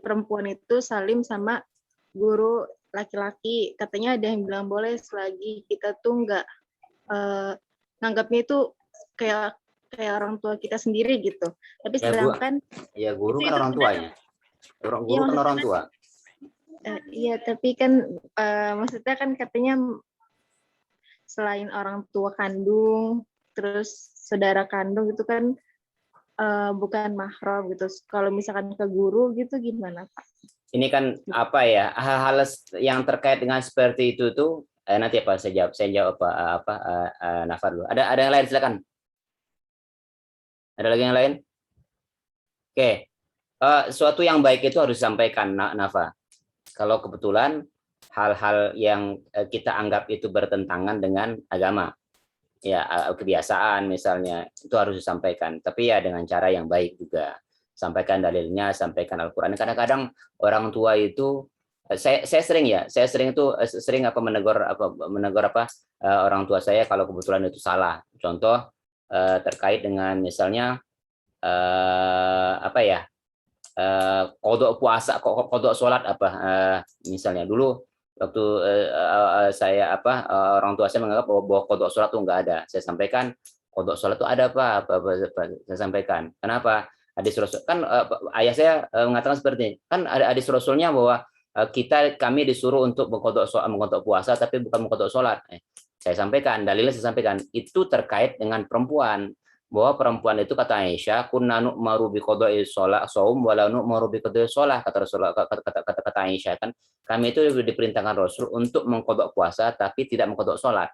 perempuan itu salim sama guru laki-laki. Katanya ada yang bilang boleh selagi kita tuh nggak nanggapnya itu kayak orang tua kita sendiri gitu. Tapi sedangkan Guru kan orang tuanya. Guru kan orang tua. Iya, tapi kan maksudnya kan katanya selain orang tua kandung, terus saudara kandung itu kan bukan mahram gitu. Kalau misalkan ke guru gitu gimana, Pak? Ini kan apa ya, hal-hal yang terkait dengan seperti itu tuh nanti apa saya jawab Nafa dulu. Ada yang lain, silakan. Ada lagi yang lain? Oke. Suatu yang baik itu harus disampaikan, Nafa. Kalau kebetulan hal-hal yang kita anggap itu bertentangan dengan agama, ya kebiasaan misalnya, itu harus disampaikan. Tapi ya dengan cara yang baik juga. Sampaikan dalilnya, sampaikan Al-Quran. Kadang-kadang orang tua itu, saya sering menegur orang tua saya kalau kebetulan itu salah. Contoh terkait dengan misalnya kodok puasa, kodok sholat misalnya dulu waktu orang tua saya menganggap bahwa kodok sholat itu enggak ada. Saya sampaikan Qadha sholat itu ada apa? Saya sampaikan. Kenapa? Hadis Rasul kan ayah saya mengatakan seperti ini. Kan ada hadis Rasulnya bahwa kami disuruh untuk mengqadha puasa tapi bukan mengqadha sholat. Saya sampaikan, dalilnya saya sampaikan itu terkait dengan perempuan, bahwa perempuan itu kata Aisyah, kunna nu'maru bi qada'i shalah shaum wa la nu'maru bi qada'i shalah, kata Rasulullah, kata Aisyah kan, kami itu diperintahkan Rasul untuk mengqadha puasa tapi tidak mengqadha sholat.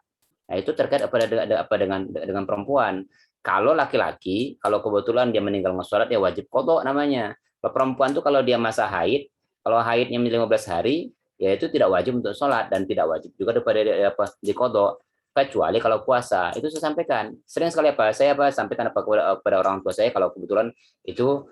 Nah, itu terkait dengan perempuan. Kalau laki-laki, kalau kebetulan dia meninggal nggak sholat, ya wajib qadha namanya. Kalau perempuan tuh kalau dia masa haid, kalau haidnya 15 hari, ya itu tidak wajib untuk sholat dan tidak wajib juga daripada di qadha, kecuali kalau puasa. Itu saya sampaikan. Sering sekali saya sampaikan kepada orang tua saya kalau kebetulan itu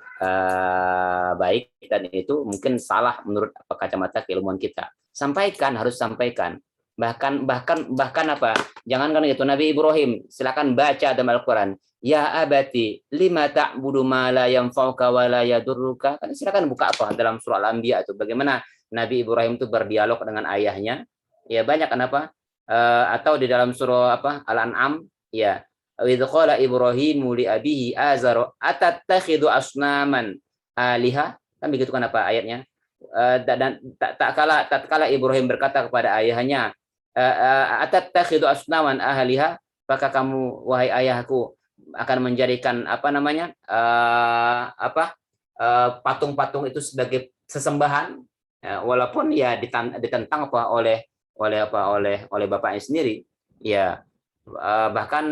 baik dan itu mungkin salah menurut kacamata keilmuan kita. Sampaikan, harus sampaikan. Bahkan apa? Jangan kan itu Nabi Ibrahim, silakan baca dalam Al-Qur'an. Ya abati, lima ta'budu ma la yanfa'uka wa la yadurruka. Kan silakan buka apa dalam surah Al-Anbiya itu bagaimana Nabi Ibrahim itu berdialog dengan ayahnya. Ya banyak kenapa? Atau di dalam surah Al-An'am, ya. Wa idz qala Ibrahimu li abihi azar atattakhidhu asnaman aliha. Kan begitu kan apa ayatnya? Dan tak kala Ibrahim berkata kepada ayahnya, atattakhidhu asnaman ahliha, apakah kamu wahai ayahku akan menjadikan patung-patung itu sebagai sesembahan, walaupun ya ditentang oleh bapaknya sendiri, ya. Bahkan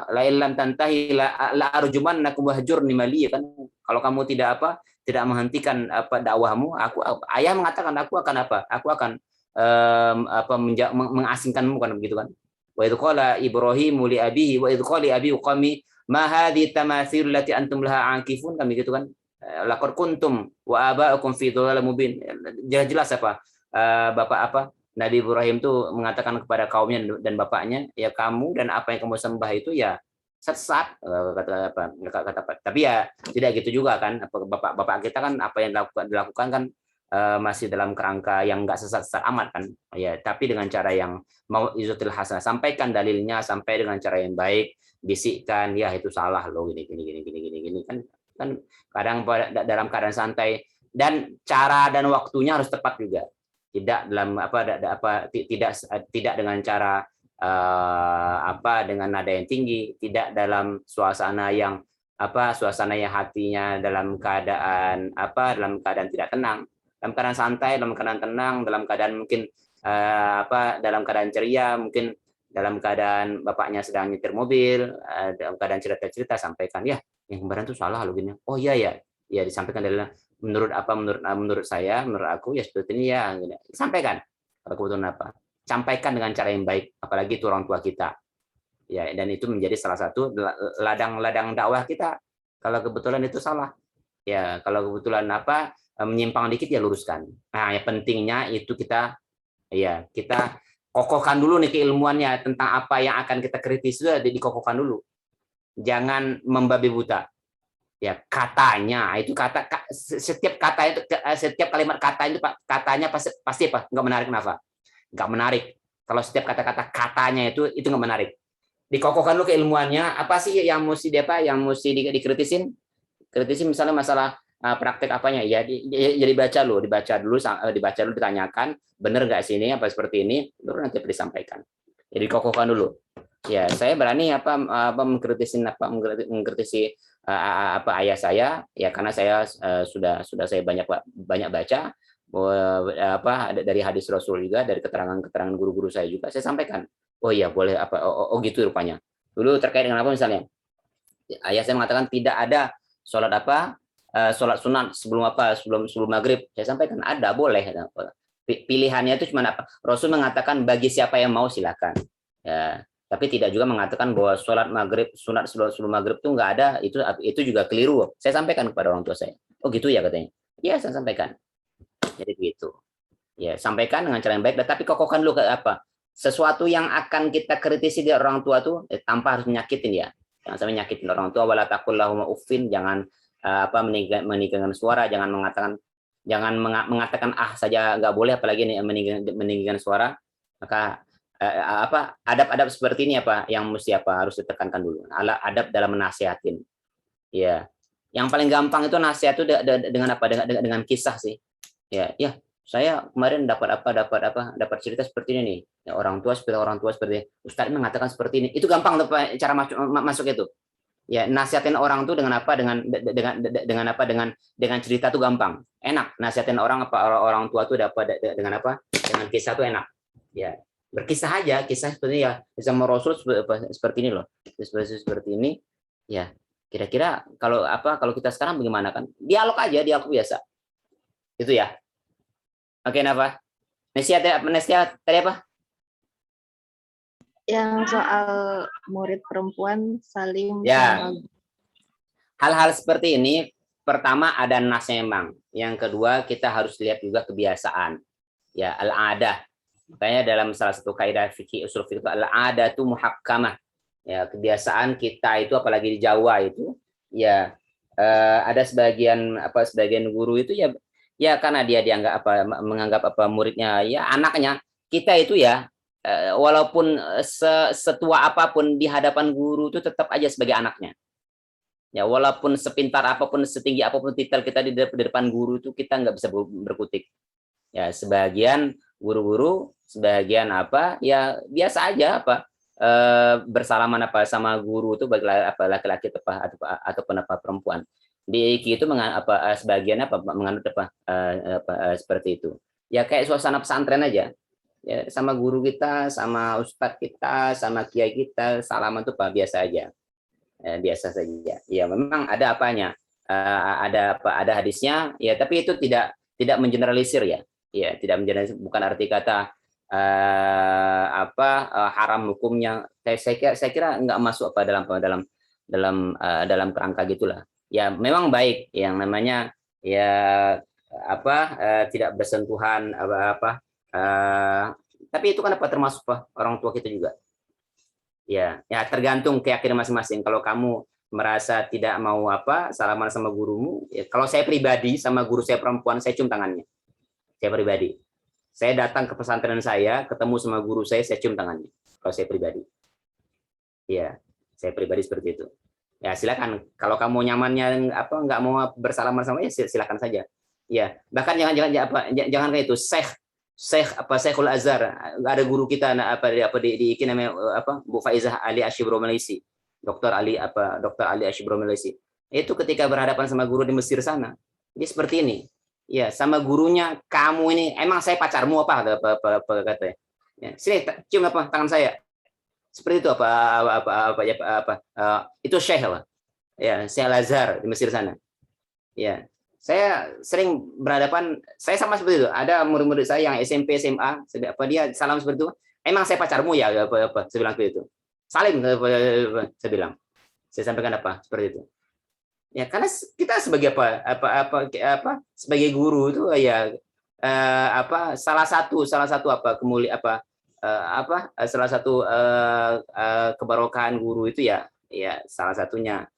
la illam tantahi la arjumannakum wahjurni maliya, kan kalau kamu tidak menghentikan dakwahmu, ayah mengatakan aku akan mengasingkanmu, kan begitu kan. Wa idz qala Ibrahimu li abihi wa idz qala abi qami ma hadhi tamathil lati antum laha ankifun, kan begitu kan. Laqad kuntum wa aba'ukum fi dhalalin mubin. Jelas bapak Nabi Ibrahim tuh mengatakan kepada kaumnya dan bapaknya, ya kamu dan apa yang kamu sembah itu ya sesat, kata tapi ya tidak gitu juga kan. Bapak kita kan apa yang dilakukan kan masih dalam kerangka yang enggak sesat-sesat amat kan, ya, tapi dengan cara yang mau izutil hasanah, sampaikan dalilnya, sampai dengan cara yang baik, bisikkan ya itu salah loh, gini kan kadang dalam keadaan santai, dan cara dan waktunya harus tepat juga, tidak dalam tidak dengan cara dengan nada yang tinggi, tidak dalam suasana yang hatinya dalam keadaan tidak tenang, dalam keadaan santai, dalam keadaan tenang, dalam keadaan mungkin dalam keadaan ceria, mungkin dalam keadaan bapaknya sedang nyetir mobil, dalam keadaan cerita-cerita, sampaikan ya yang kemarin itu salah lo gini. Oh iya ya disampaikan dalilnya. Menurut saya, menurut aku ya seperti ini ya, sampaikan. Kalau kebetulan sampaikan dengan cara yang baik, apalagi itu orang tua kita, ya, dan itu menjadi salah satu ladang dakwah kita. Kalau kebetulan itu salah, ya, kalau kebetulan menyimpang dikit ya luruskan. Nah, yang pentingnya itu kita kokohkan dulu nih keilmuannya tentang apa yang akan kita kritis, sudah dikokohkan dulu, jangan membabi buta. Ya, katanya itu setiap kalimat kata itu katanya pasti nggak menarik, nggak menarik. Kalau setiap kata-kata katanya itu nggak menarik. Dikokohkan dulu keilmuannya, apa sih yang mesti dikritisin misalnya masalah praktek apanya ya, dibaca dulu, ditanyakan benar nggak sih ini seperti ini, baru nanti disampaikan. Jadi dikokohkan dulu. Ya, saya berani mengkritisi ayah saya, ya, karena saya sudah saya banyak baca dari hadis Rasul juga, dari keterangan guru-guru saya juga, saya sampaikan. Oh iya boleh gitu rupanya. Dulu terkait dengan misalnya, ayah saya mengatakan tidak ada sholat sunat sebelum maghrib. Saya sampaikan ada, boleh. Pilihannya itu cuma Rasul mengatakan bagi siapa yang mau silakan. Ya. Tapi tidak juga mengatakan bahwa sholat maghrib, sunat sebelum maghrib itu nggak ada, itu juga keliru. Saya sampaikan kepada orang tua saya. Oh gitu ya katanya. Ya saya sampaikan. Jadi begitu. Ya sampaikan dengan cara yang baik, tapi kokohkan dulu sesuatu yang akan kita kritisi di orang tua tuh tanpa harus menyakitin ya. Jangan sampai nyakitin orang tua. Wala taqul lahum uffin, jangan meninggikan suara, jangan mengatakan saja nggak boleh, apalagi meninggikan suara. Maka adab-adab seperti ini apa yang mesti harus ditekankan dulu. Adab dalam menasihatin. Ya. Yang paling gampang itu nasihat itu dengan apa? Dengan kisah sih. Ya, saya kemarin dapat cerita seperti ini nih. Ya, orang tua seperti ini. Ustadz mengatakan seperti ini. Itu gampang cara masuk itu. Ya, nasihatin orang tuh dengan apa? Dengan cerita tuh gampang. Enak. Nasihatin orang tua tuh dengan apa? Dengan kisah tuh enak. Ya, berkisah aja, kisah seperti ya sama Rasul seperti ini loh. Seperti ini. Ya. Kira-kira kalau kita sekarang bagaimana kan? Dialog aja, dialog biasa. Itu ya. Oke, Nafa. Nasihat tadi apa? Yang soal murid perempuan saling ya. Hal-hal seperti ini pertama ada nasnya memang. Yang kedua kita harus lihat juga kebiasaan. Ya, al-adah. Makanya dalam salah satu kaidah fikih usul fikih al-adah itu muhakkamah. Ya, kebiasaan kita itu apalagi di Jawa itu ya ada sebagian guru itu ya karena dia menganggap muridnya ya anaknya. Kita itu ya walaupun setua apapun di hadapan guru itu tetap aja sebagai anaknya. Ya, walaupun sepintar apapun, setinggi apapun titel kita di depan guru itu kita nggak bisa berkutik. Ya, sebagian guru-guru sebagian ya biasa aja bersalaman sama guru itu bagi laki-laki ataupun perempuan. Di IKI itu sebagian menganut seperti itu. Ya kayak suasana pesantren aja. Ya, sama guru kita, sama ustadz kita, sama kiai kita salaman itu biasa aja. Biasa saja. Ya memang ada apanya. Ada hadisnya ya, tapi itu tidak mengeneralisir ya. Ya, tidak mengeneralisir, bukan arti kata haram hukumnya. Saya kira nggak masuk dalam kerangka gitulah. Ya memang baik yang namanya ya tidak bersentuhan tapi itu kan termasuk orang tua kita juga. Ya tergantung keyakinan masing-masing. Kalau kamu merasa tidak mau salaman sama gurumu, ya, kalau saya pribadi sama guru saya perempuan saya cium tangannya. Saya pribadi. Saya datang ke pesantren saya, ketemu sama guru saya cium tangannya. Kalau saya pribadi. Ya, saya pribadi seperti itu. Ya, silakan. Kalau kamu nyamannya nggak mau bersalaman sama ya silakan saja. Ya, bahkan jangan kayak itu. Syekhul Azhar, ada guru kita di namanya Bu Faizah Ali Ashibro Malaysi. Dr. Ali Ashibro Malaysi. Itu ketika berhadapan sama guru di Mesir sana, dia seperti ini. Ya, sama gurunya, kamu ini emang saya pacarmu apa katanya. Ya, sini cium tangan saya. Seperti itu itu Syekh lah. Ya, Syekh Al-Azhar di Mesir sana. Ya. Saya sering berhadapan, saya sama seperti itu. Ada murid-murid saya yang SMP, SMA, dia salam seperti itu. Emang saya pacarmu ya saya bilang seperti itu. Salim saya bilang. Saya sampaikan seperti itu. Ya karena kita sebagai sebagai guru itu ya salah satu kebarokahan guru itu ya salah satunya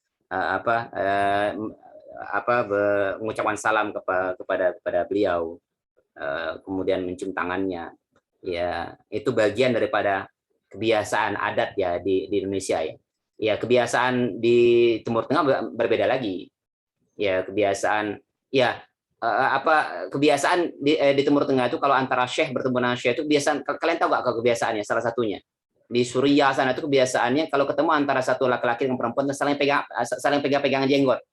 mengucapkan salam kepada beliau, kemudian mencium tangannya. Ya itu bagian daripada kebiasaan adat ya di Indonesia ya. Ya kebiasaan di Timur Tengah berbeda lagi. Ya kebiasaan kebiasaan di Timur Tengah itu kalau antara syekh bertemu dengan syekh itu kebiasaan, kalian tahu nggak kebiasaannya salah satunya? Di Suriah sana itu kebiasaannya kalau ketemu antara satu laki-laki dengan perempuan saling pegang-pegangan jenggot.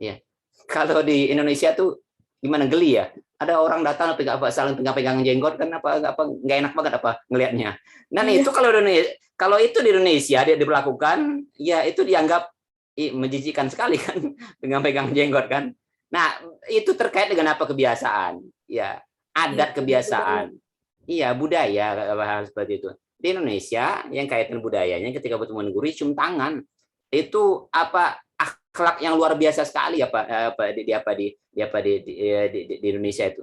Ya. Kalau di Indonesia tuh gimana, geli ya? Ada orang datang saling pegang-pegangan jenggot kan nggak enak banget ngelihatnya. Nah, itu kalau itu di Indonesia dia diberlakukan, ya itu dianggap menjijikkan sekali kan, pegang-pegang jenggot kan. Nah, itu terkait dengan kebiasaan, ya, adat kebiasaan. Iya, budaya hal seperti itu. Di Indonesia yang kaitan budayanya ketika bertemu guru cium tangan. Itu akhlak yang luar biasa sekali di Indonesia itu.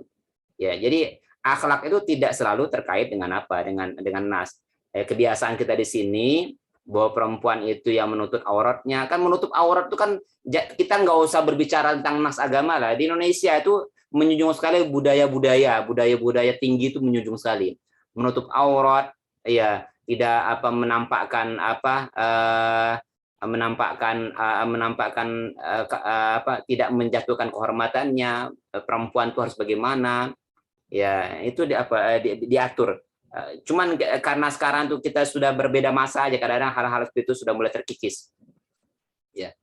Ya, jadi akhlak itu tidak selalu terkait dengan dengan nas. Kebiasaan kita di sini bahwa perempuan itu yang menutup auratnya, kan menutup aurat itu kan kita nggak usah berbicara tentang nas agama lah. Di Indonesia itu menjunjung sekali budaya tinggi itu menjunjung sekali. Menutup aurat, ya tidak apa tidak menjatuhkan kehormatannya, perempuan itu harus bagaimana, ya itu diatur. Cuman karena sekarang tuh kita sudah berbeda masa aja, kadang-kadang hal-hal seperti itu sudah mulai terkikis, ya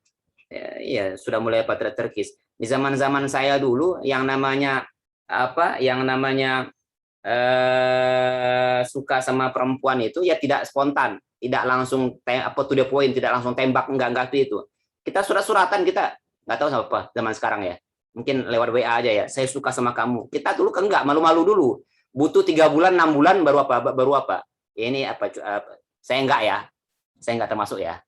sudah mulai terkikis. Di zaman-zaman saya dulu yang namanya suka sama perempuan itu ya tidak spontan, tidak langsung to the point, tidak langsung tembak, enggak itu. Kita surat-suratan, kita nggak tahu apa zaman sekarang ya. Mungkin lewat WA aja ya, saya suka sama kamu. Kita dulu kan enggak, malu-malu dulu. Butuh 3 bulan, 6 bulan baru apa. Ini saya enggak ya. Saya enggak termasuk ya.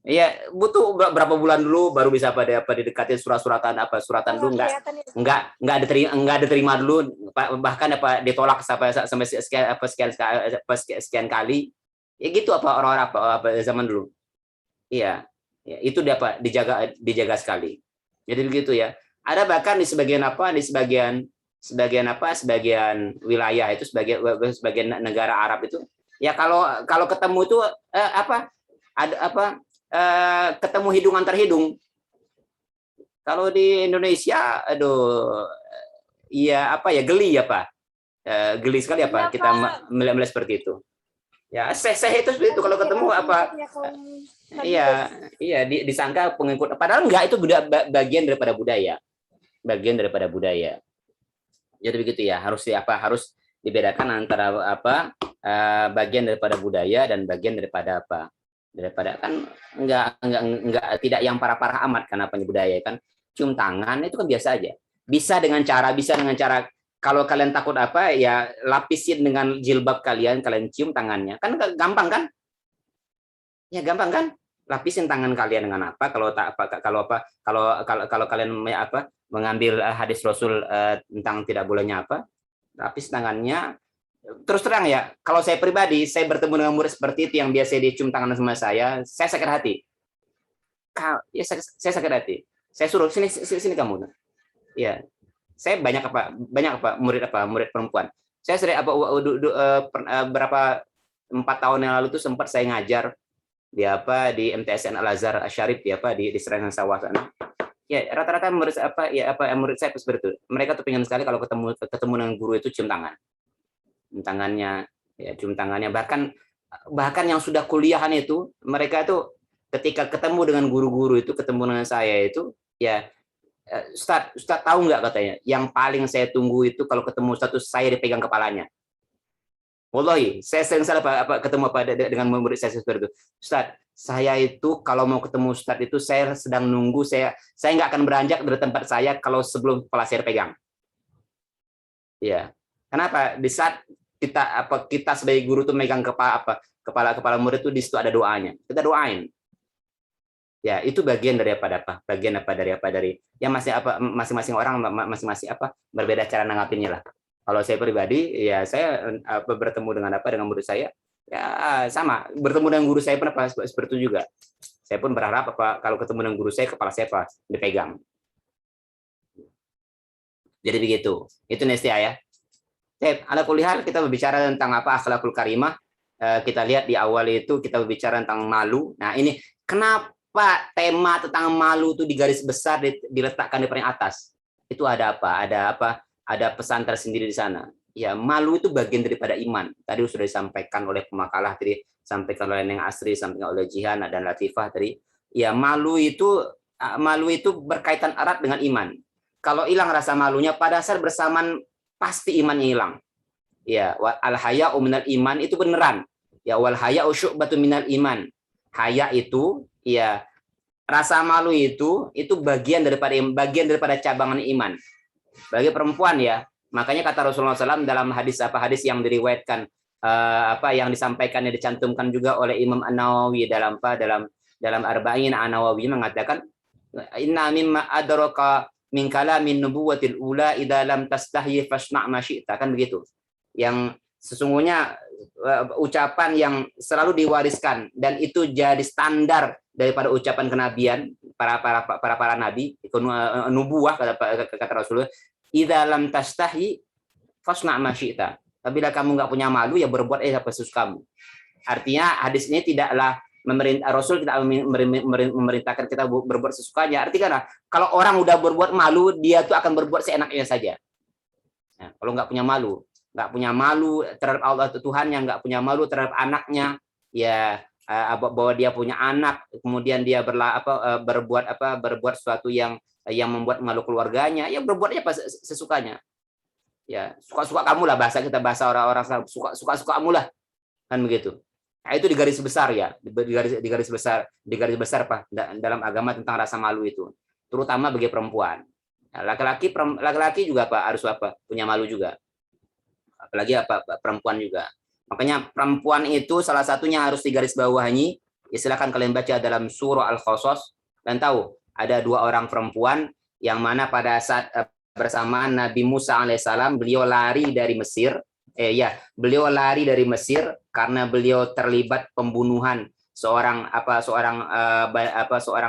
Iya, butuh berapa bulan dulu baru bisa didekatin, suratan dulu enggak diterima dulu, bahkan ditolak sampai sekian kali. Ya gitu orang-orang zaman dulu. Iya. Ya, itu dijaga sekali. Jadi begitu ya. Ada bahkan di sebagian wilayah itu, sebagian negara Arab itu ya kalau ketemu itu ketemu hidung antar hidung. Kalau di Indonesia, geli geli sekali kita melihat seperti itu. Ya, seh itu seperti itu kalau ketemu disangka pengikut, padahal enggak, itu bagian daripada budaya. Jadi begitu ya, harus dibedakan antara bagian daripada budaya dan bagian daripada kan enggak tidak yang parah-parah amat karena budaya kan. Cium tangan itu kan biasa aja. Bisa dengan cara kalau kalian takut ya lapisin dengan jilbab kalian cium tangannya. Kan gampang kan? Ya gampang kan? Lapisin tangan kalian dengan kalau kalian mengambil hadis Rasul tentang tidak bolehnya lapis tangannya. Terus terang ya, kalau saya pribadi, saya bertemu dengan murid seperti itu yang biasa dicium tangan sama saya sakit hati. Saya sakit hati. Saya suruh sini kamu. Ya, saya banyak murid perempuan. Saya sering berapa 4 tahun yang lalu tuh sempat saya ngajar di MTSN Al Azhar Syarif di Serangan Sawah sana. Ya, rata-rata murid murid saya seperti itu. Mereka tuh pengen sekali kalau ketemu dengan guru itu cium tangannya, cium tangannya. Bahkan yang sudah kuliahan itu, mereka tuh ketika ketemu dengan guru-guru itu, ketemu dengan saya itu, ya Ustaz tahu nggak katanya, yang paling saya tunggu itu kalau ketemu Ustaz itu saya dipegang kepalanya. Wallahi, saya sering ketemu dengan murid saya seperti itu. Ustaz, saya itu kalau mau ketemu Ustaz itu saya sedang nunggu, saya nggak akan beranjak dari tempat saya kalau sebelum kepala saya pegang. Ya. Kenapa? Di saat kita sebagai guru tuh megang kepala murid tuh di situ ada doanya. Kita doain. Ya, itu bagian daripada ya masing-masing orang masing-masing berbeda cara nanggapinnya lah. Kalau saya pribadi ya saya bertemu dengan murid saya ya sama, bertemu dengan guru saya pun seperti itu juga. Saya pun berharap kalau ketemu dengan guru saya kepala saya dipegang. Jadi begitu. Itu Nestia ya. Ala kulli hal kita berbicara tentang akhlakul karimah. Kita lihat di awal itu kita berbicara tentang malu. Nah, ini kenapa tema tentang malu itu di garis besar diletakkan di paling atas? Itu ada apa? Ada pesan tersendiri di sana. Ya, malu itu bagian daripada iman. Tadi sudah disampaikan oleh pemakalah tadi, sampaikan oleh Neng Asri, sampaikan oleh Jihan dan Latifah tadi. Ya, malu itu berkaitan erat dengan iman. Kalau hilang rasa malunya, pada saat bersamaan pasti imannya hilang. Ya, al haya'u minal iman itu beneran. Ya, wal haya'u syu'batun minal iman. Haya itu ya rasa malu itu bagian daripada cabangan iman. Bagi perempuan ya, makanya kata Rasulullah SAW dalam hadis yang diriwayatkan yang disampaikan, yang dicantumkan juga oleh Imam An-Nawawi dalam Arba'in An-Nawawi mengatakan inna mimma adraka min kalamin nubuwatil ula idza lam tastahyi fasna' ma syi'ta, kan begitu. Yang sesungguhnya ucapan yang selalu diwariskan dan itu jadi standar daripada ucapan kenabian para nabi, nubuwah kata Rasulullah, idza lam tastahyi fasna' ma syi'ta. Bila kamu nggak punya malu, ya berbuat apa sesukamu. Artinya hadis ini tidaklah Rasul tidak memerintahkan kita berbuat sesukanya. Artinya kalau orang udah berbuat malu, dia tuh akan berbuat seenaknya saja. Nah, kalau nggak punya malu terhadap Allah Tuhan, yang nggak punya malu terhadap anaknya, ya bahwa dia punya anak, kemudian dia berbuat sesuatu yang membuat malu keluarganya, ya berbuatnya apa sesukanya. Ya suka kamu lah, bahasa orang-orang suka kamu lah, kan begitu. Nah, itu di garis besar ya, di garis besar apa dalam agama tentang rasa malu itu, terutama bagi perempuan. Nah, laki-laki juga harus punya malu juga, apalagi perempuan juga. Makanya perempuan itu salah satunya harus digarisbawahi. Silakan kalian baca dalam surah Al-Qasas dan tahu ada 2 orang perempuan yang mana pada saat bersama Nabi Musa alaihissalam beliau lari dari Mesir. Beliau lari dari Mesir karena beliau terlibat pembunuhan seorang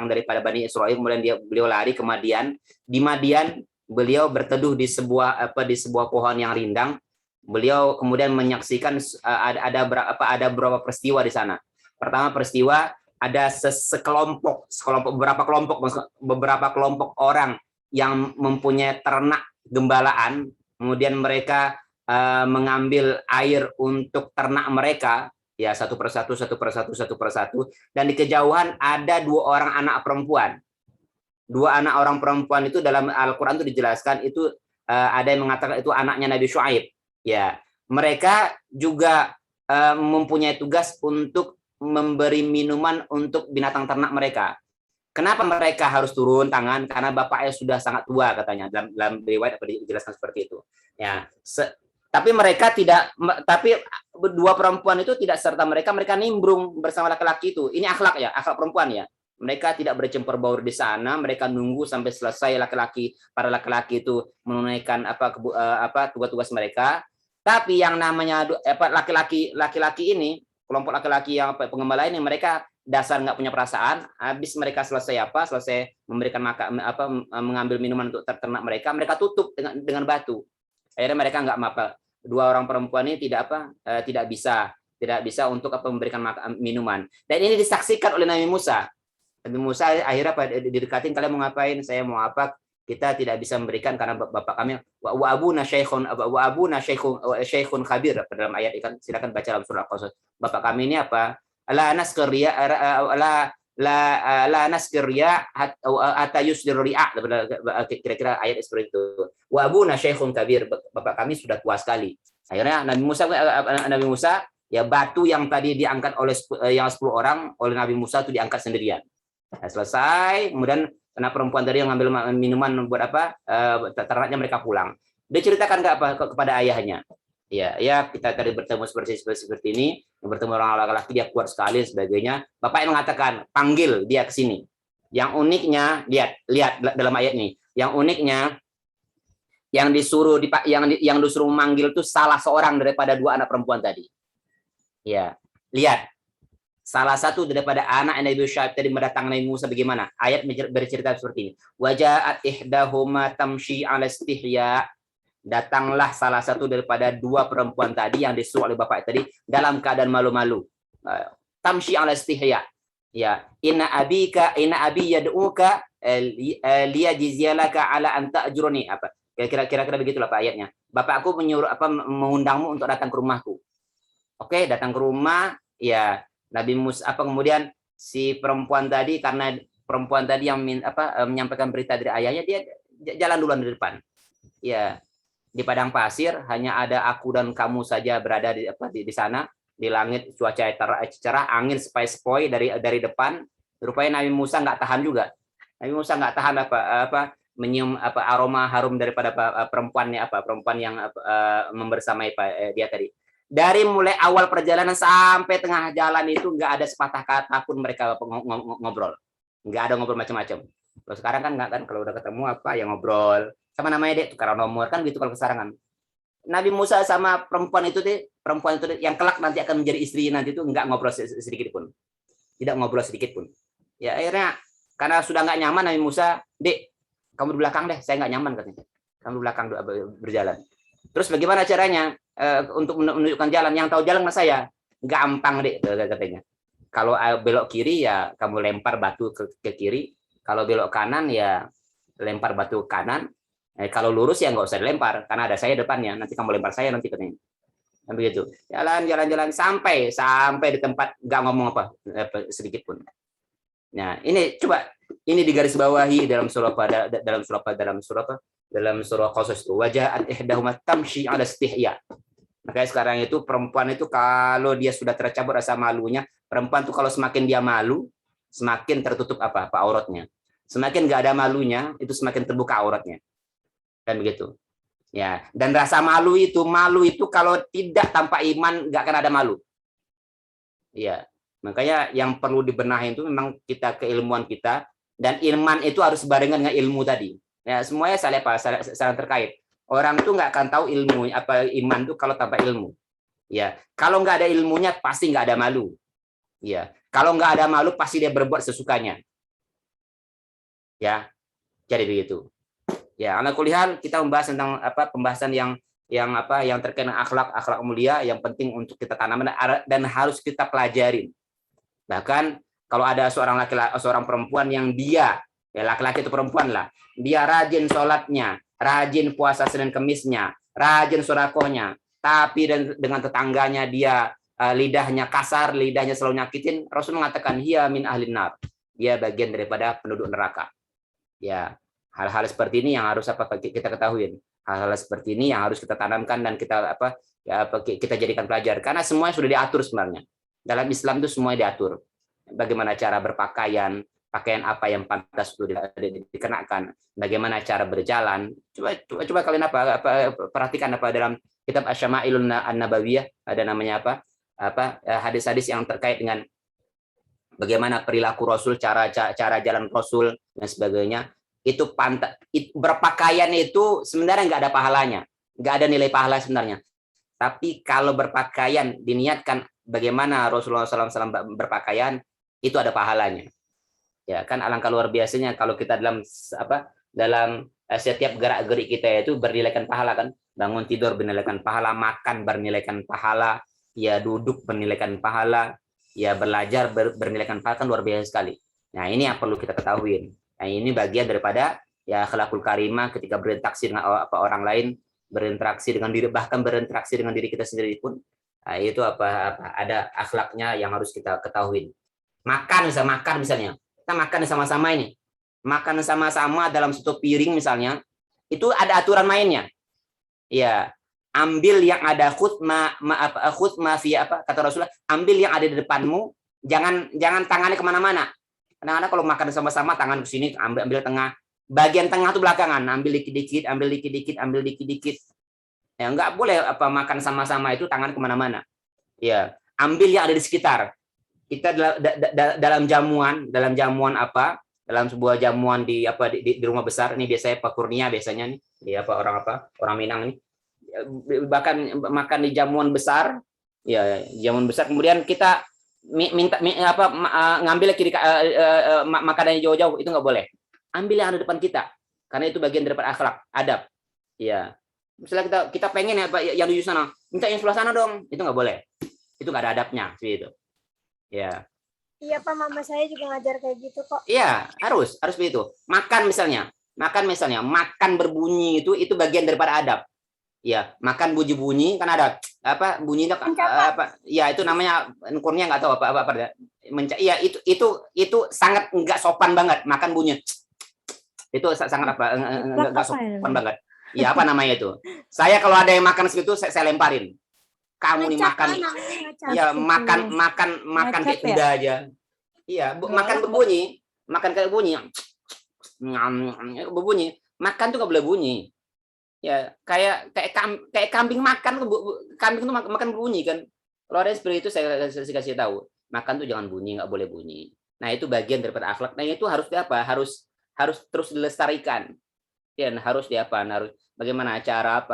daripada Bani Israel. Kemudian beliau lari ke Madian. Di Madian beliau berteduh di sebuah pohon yang rindang. Beliau kemudian menyaksikan ada beberapa peristiwa di sana. Pertama peristiwa, ada beberapa kelompok orang yang mempunyai ternak gembalaan, kemudian mereka mengambil air untuk ternak mereka, ya satu persatu, dan di kejauhan ada 2 orang anak perempuan. 2 anak orang perempuan itu dalam Al-Quran itu dijelaskan itu ada yang mengatakan itu anaknya Nabi Syuaib. Ya, mereka juga mempunyai tugas untuk memberi minuman untuk binatang ternak mereka. Kenapa mereka harus turun tangan? Karena bapaknya sudah sangat tua katanya. Dalam riwayat dijelaskan seperti itu. Ya, tapi 2 perempuan itu tidak serta mereka nimbrung bersama laki-laki itu. Ini akhlak akhlak perempuan ya. Mereka tidak bercampur baur di sana, mereka nunggu sampai selesai para laki-laki itu menunaikan tugas-tugas mereka. Tapi yang namanya laki-laki ini, kelompok laki-laki yang penggembala ini, mereka dasar nggak punya perasaan. Habis mereka selesai memberikan mengambil minuman untuk ternak mereka tutup dengan batu. Akhirnya mereka nggak 2 orang perempuan ini tidak bisa untuk memberikan minuman. Dan ini disaksikan oleh Nabi Musa. Nabi Musa akhirnya didekatin, kalian mau ngapain? Saya mau apa? Kita tidak bisa memberikan karena bapak kami wa abuna syaikhun khabir. Dalam ayat ikan, silakan baca dalam surah Al-Qasas. Bapak kami ini apa? La naskirya hatta yusdir ri'a. Kira-kira ayat seperti itu. Wa abuna syaikhun kabir. Bapak kami sudah tua sekali. Akhirnya Nabi Musa ya, batu yang tadi diangkat oleh yang 10 orang oleh Nabi Musa itu diangkat sendirian. Nah, selesai, kemudian karena perempuan tadi yang ngambil minuman buat ternaknya, mereka pulang. Dia ceritakan kepada ayahnya. Ya, kita tadi bertemu seperti ini, bertemu orang laki-laki, dia kuat sekali sebagainya. Bapak yang mengatakan, panggil dia ke sini. Yang uniknya, lihat dalam ayat ini. Yang uniknya, yang disuruh memanggil itu salah seorang daripada 2 anak perempuan tadi. Ya, lihat. Salah satu daripada anak Nabi Syuaib tadi mendatangi Nabi Musa bagaimana? Ayat bercerita seperti ini. Waja'at ihdahuma tamshi 'ala istihya. Datanglah salah satu daripada 2 perempuan tadi yang disuruh oleh bapak tadi dalam keadaan malu-malu. Tamshi 'ala istihya. Ya, inna abi yad'uka liyajziyalaka 'ala an ta'juruni. Kira-kira begitulah Pak ayatnya. Bapakku mengundangmu untuk datang ke rumahku. Oke, datang ke rumah, ya. Nabi Musa kemudian si perempuan tadi, karena perempuan tadi yang menyampaikan berita dari ayahnya, dia jalan duluan di depan. Ya, di padang pasir hanya ada aku dan kamu saja berada di sana. Di langit cuaca cerah, angin sepoi-sepoi dari depan. Rupanya Nabi Musa nggak tahan juga. Nabi Musa nggak tahan menyium aroma harum daripada perempuan yang membersamai dia tadi. Dari mulai awal perjalanan sampai tengah jalan itu nggak ada sepatah kata pun mereka ngobrol. Nggak ada ngobrol macam-macam. Kalau sekarang kan nggak kan, kalau udah ketemu yang ngobrol. Sama namanya dek, tukaran nomor kan gitu kalau sekarang kan. Nabi Musa sama perempuan itu yang kelak nanti akan menjadi istri nanti itu nggak ngobrol sedikit pun. Tidak ngobrol sedikit pun. Ya akhirnya karena sudah nggak nyaman, Nabi Musa, dek, kamu di belakang deh, saya nggak nyaman katanya. Kamu di belakang berjalan. Terus bagaimana caranya? untuk menunjukkan jalan. Yang tahu jalan mas saya, gampang deh katanya. Kalau belok kiri ya kamu lempar batu ke kiri. Kalau belok kanan ya lempar batu ke kanan. Kalau lurus ya nggak usah dilempar karena ada saya depannya. Nanti kamu lempar saya nanti katanya. Dan begitu. Jalan sampai di tempat nggak ngomong apa sedikit pun. Nah ini coba ini digarisbawahi dalam surah Qasas itu wajah ihdahuma tamshi ala istihya. Makanya sekarang itu perempuan itu kalau dia sudah tercabut rasa malunya, perempuan tuh kalau semakin dia malu, semakin tertutup apa auratnya. Semakin nggak ada malunya, itu semakin terbuka auratnya. Kan begitu. Ya, dan rasa malu itu kalau tidak tanpa iman nggak akan ada malu. Iya. Makanya yang perlu dibenahi itu memang kita keilmuan kita, dan iman itu harus barengan dengan ilmu tadi. Ya, semuanya saling terkait. Orang tuh nggak akan tahu ilmu apa iman tuh kalau tanpa ilmu. Ya, kalau nggak ada ilmunya pasti nggak ada malu. Ya, kalau nggak ada malu pasti dia berbuat sesukanya. Ya, jadi begitu. Ya, ala kulihal kita membahas tentang pembahasan yang terkait dengan akhlak mulia yang penting untuk kita tanam dan harus kita pelajarin. Bahkan kalau ada seorang perempuan yang dia ya laki-laki itu perempuan lah, dia rajin sholatnya, rajin puasa Senin Kemisnya, rajin sedekahnya, tapi dengan tetangganya dia lidahnya kasar, lidahnya selalu nyakitin, Rasul mengatakan hiya min ahlin nar. Dia bagian daripada penduduk neraka. Ya, hal-hal seperti ini yang harus kita ketahui. Hal-hal seperti ini yang harus kita tanamkan dan kita jadikan pelajar karena semuanya sudah diatur sebenarnya. Dalam Islam itu semuanya diatur. Bagaimana cara berpakaian, pakaian apa yang pantas itu dikenakan, bagaimana cara berjalan. Coba kalian perhatikan dalam kitab Asy-Syama'ilun An-Nabawiyah ada namanya hadis-hadis yang terkait dengan bagaimana perilaku Rasul, cara jalan Rasul dan sebagainya. Itu berpakaian itu sebenarnya nggak ada pahalanya, nggak ada nilai pahala sebenarnya. Tapi kalau berpakaian diniatkan bagaimana Rasulullah SAW berpakaian, itu ada pahalanya. Ya kan alangkah luar biasanya kalau kita dalam setiap gerak-gerik kita itu bernilaikan pahala kan. Bangun tidur bernilaikan pahala, makan bernilaikan pahala, ya duduk bernilaikan pahala, ya belajar bernilaikan pahala kan luar biasa sekali. Nah ini yang perlu kita ketahui. Nah ini bagian daripada ya akhlakul karimah ketika berinteraksi dengan orang lain, berinteraksi dengan diri, bahkan berinteraksi dengan diri kita sendiri pun. Nah, itu ada akhlaknya yang harus kita ketahui. Makan misalnya. Kita makan sama-sama ini. Makan sama-sama dalam satu piring misalnya, itu ada aturan mainnya. Ya, ambil yang ada khutma fi kata Rasulullah, ambil yang ada di depanmu, jangan tangannya kemana-mana. Kadang-kadang kalau makan sama-sama tangan ke sini, ambil tengah. Bagian tengah tuh belakangan, ambil dikit-dikit, ambil dikit-dikit. Ya, enggak boleh makan sama-sama itu tangan kemana-mana. Ya, ambil yang ada di sekitar. Kita dalam jamuan dalam sebuah jamuan di rumah besar ini biasanya Pak Kurnia biasanya nih, di orang Minang nih. Bahkan makan di jamuan besar, ya jamuan besar kemudian kita ngambil kiri makanannya jauh-jauh, itu nggak boleh. Ambil yang ada depan kita karena itu bagian daripada akhlak adab. Ya misalnya kita pengen yang di sana, minta yang sebelah sana dong, itu nggak boleh, itu nggak ada adabnya seperti itu. Ya Iya Pak, mama saya juga ngajar kayak gitu kok. iya harus begitu. Makan misalnya makan berbunyi itu bagian daripada adab. Ya, makan bunyi kan ada bunyi ya itu namanya kurnia nggak tahu apa iya itu sangat nggak sopan banget makan bunyi itu sangat nggak sopan banget ya namanya itu. Saya kalau ada yang makan segitu saya lemparin, kamu nih makan ya makan kayak kuda aja. Iya makan berbunyi kayak berbunyi makan tuh nggak boleh bunyi. Ya kayak kambing makan, kambing itu makan berbunyi kan. Kalau ada seperti itu saya kasih tahu, makan tuh jangan bunyi, nggak boleh bunyi. Nah itu bagian daripada akhlak. Nah itu harus harus terus dilestarikan. Dan harus bagaimana cara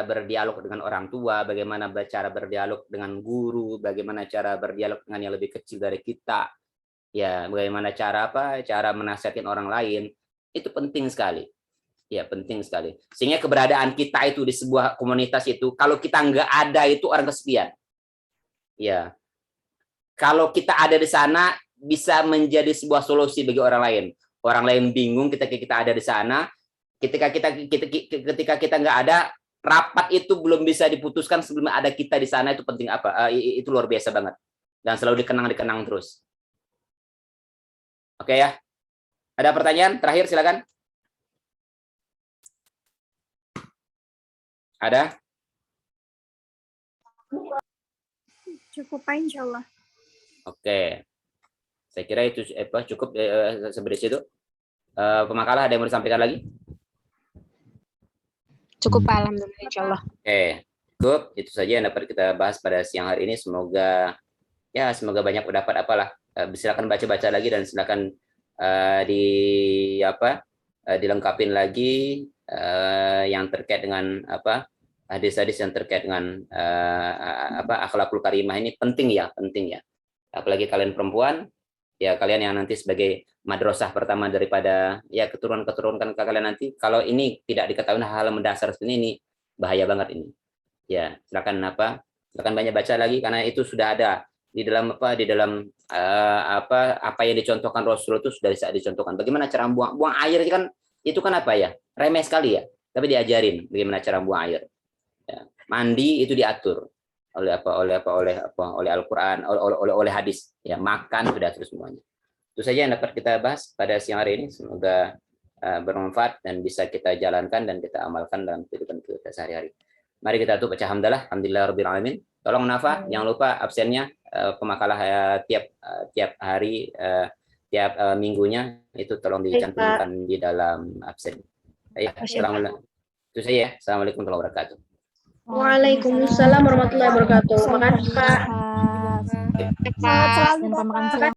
berdialog dengan orang tua, bagaimana cara berdialog dengan guru, bagaimana cara berdialog dengan yang lebih kecil dari kita. Ya bagaimana cara menasihatin orang lain, itu penting sekali. Ya, penting sekali. Sehingga keberadaan kita itu di sebuah komunitas itu, kalau kita nggak ada itu orang kesepian. Ya, kalau kita ada di sana bisa menjadi sebuah solusi bagi orang lain. Orang lain bingung ketika kita ada di sana. Ketika kita nggak ada, rapat itu belum bisa diputuskan sebelum ada kita di sana. Itu penting apa? Itu luar biasa banget. Dan selalu dikenang terus. Oke ya. Ada pertanyaan terakhir, silakan. Ada? Cukup Pak, insya Allah. Oke. Saya kira itu cukup seperti itu. Pemakalah ada yang mau disampaikan lagi? Cukup Pak, alhamdulillah insyaallah. Oke. Cukup. Itu saja yang dapat kita bahas pada siang hari ini. Semoga banyak dapat apalah. Silakan baca-baca lagi dan silakan dilengkapin lagi yang terkait dengan hadis-hadis yang terkait dengan akhlakul karimah ini penting ya. Apalagi kalian perempuan, ya kalian yang nanti sebagai madrasah pertama daripada ya keturunan kalian nanti, kalau ini tidak diketahui hal-hal mendasar seperti ini bahaya banget ini. Ya, silakan banyak baca lagi karena itu sudah ada di dalam apa yang dicontohkan Rasul itu sudah bisa dicontohkan. Bagaimana cara buang air itu kan apa ya? Remeh sekali ya. Tapi diajarin bagaimana cara buang air. Ya. Mandi itu diatur oleh Al-Qur'an, oleh hadis. Ya, makan sudah terus semuanya. Itu saja yang dapat kita bahas pada siang hari ini. Semoga bermanfaat dan bisa kita jalankan dan kita amalkan dalam kehidupan kita sehari-hari. Mari kita tutup baca hamdalah, alhamdulillahirabbil alamin. Tolong Nafa, jangan lupa absennya pemakalah tiap hari, tiap minggunya itu tolong dicantumkan di dalam absen. Ya, assalamualaikum. Itu saja ya. Assalamualaikum warahmatullahi wabarakatuh. Waalaikumsalam warahmatullahi wabarakatuh. Makasih Pak. Selamat makan siang.